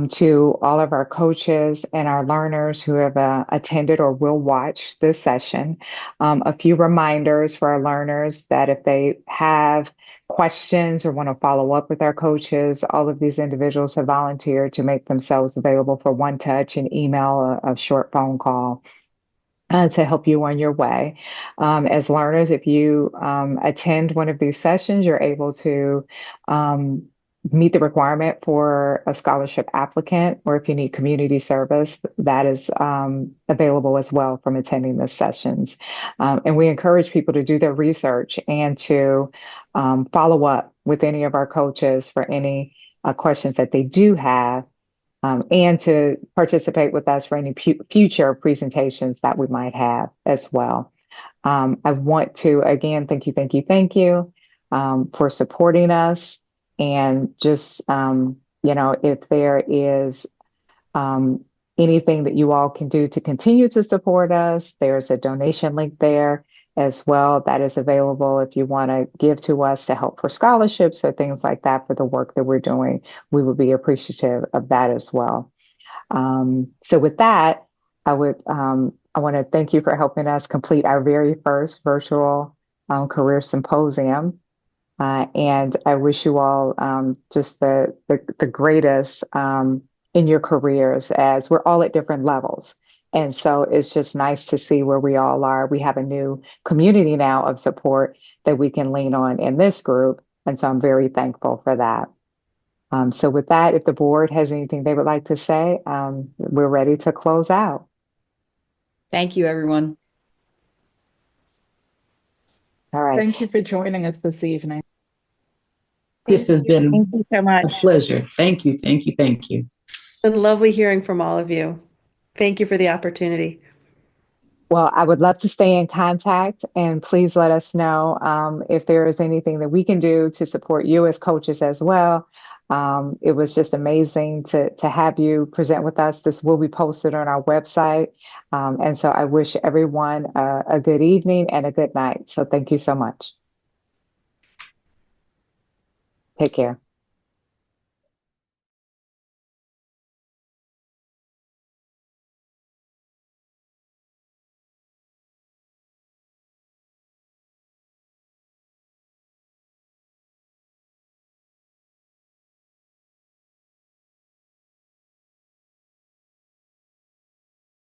A: to all of our coaches and our learners who have attended or will watch this session. A few reminders for our learners that if they have questions or want to follow up with our coaches, all of these individuals have volunteered to make themselves available for one touch, an email, a short phone call to help you on your way. As learners, if you attend one of these sessions, you're able to meet the requirement for a scholarship applicant, or if you need community service, that is available as well from attending the sessions. And we encourage people to do their research and to follow up with any of our coaches for any questions that they do have. And to participate with us for any future presentations that we might have as well. I want to, again, thank you for supporting us. And just, if there is anything that you all can do to continue to support us, there's a donation link there as well that is available if you want to give to us to help for scholarships or things like that for the work that we're doing. We would be appreciative of that as well. So with that, I want to thank you for helping us complete our very first virtual career symposium. And I wish you all just the greatest in your careers, as we're all at different levels. And so it's just nice to see where we all are. We have a new community now of support that we can lean on in this group. And so I'm very thankful for that. So with that, if the board has anything they would like to say, we're ready to close out.
C: Thank you, everyone.
A: All right.
B: Thank you for joining us this evening.
E: This has been
A: Thank you so much.
E: a pleasure. Thank you, thank you, thank you.
N: It's been lovely hearing from all of you. Thank you for the opportunity.
A: Well, I would love to stay in contact, and please let us know if there is anything that we can do to support you as coaches as well. It was just amazing to have you present with us. This will be posted on our website. And so I wish everyone a good evening and a good night. So thank you so much. Take care.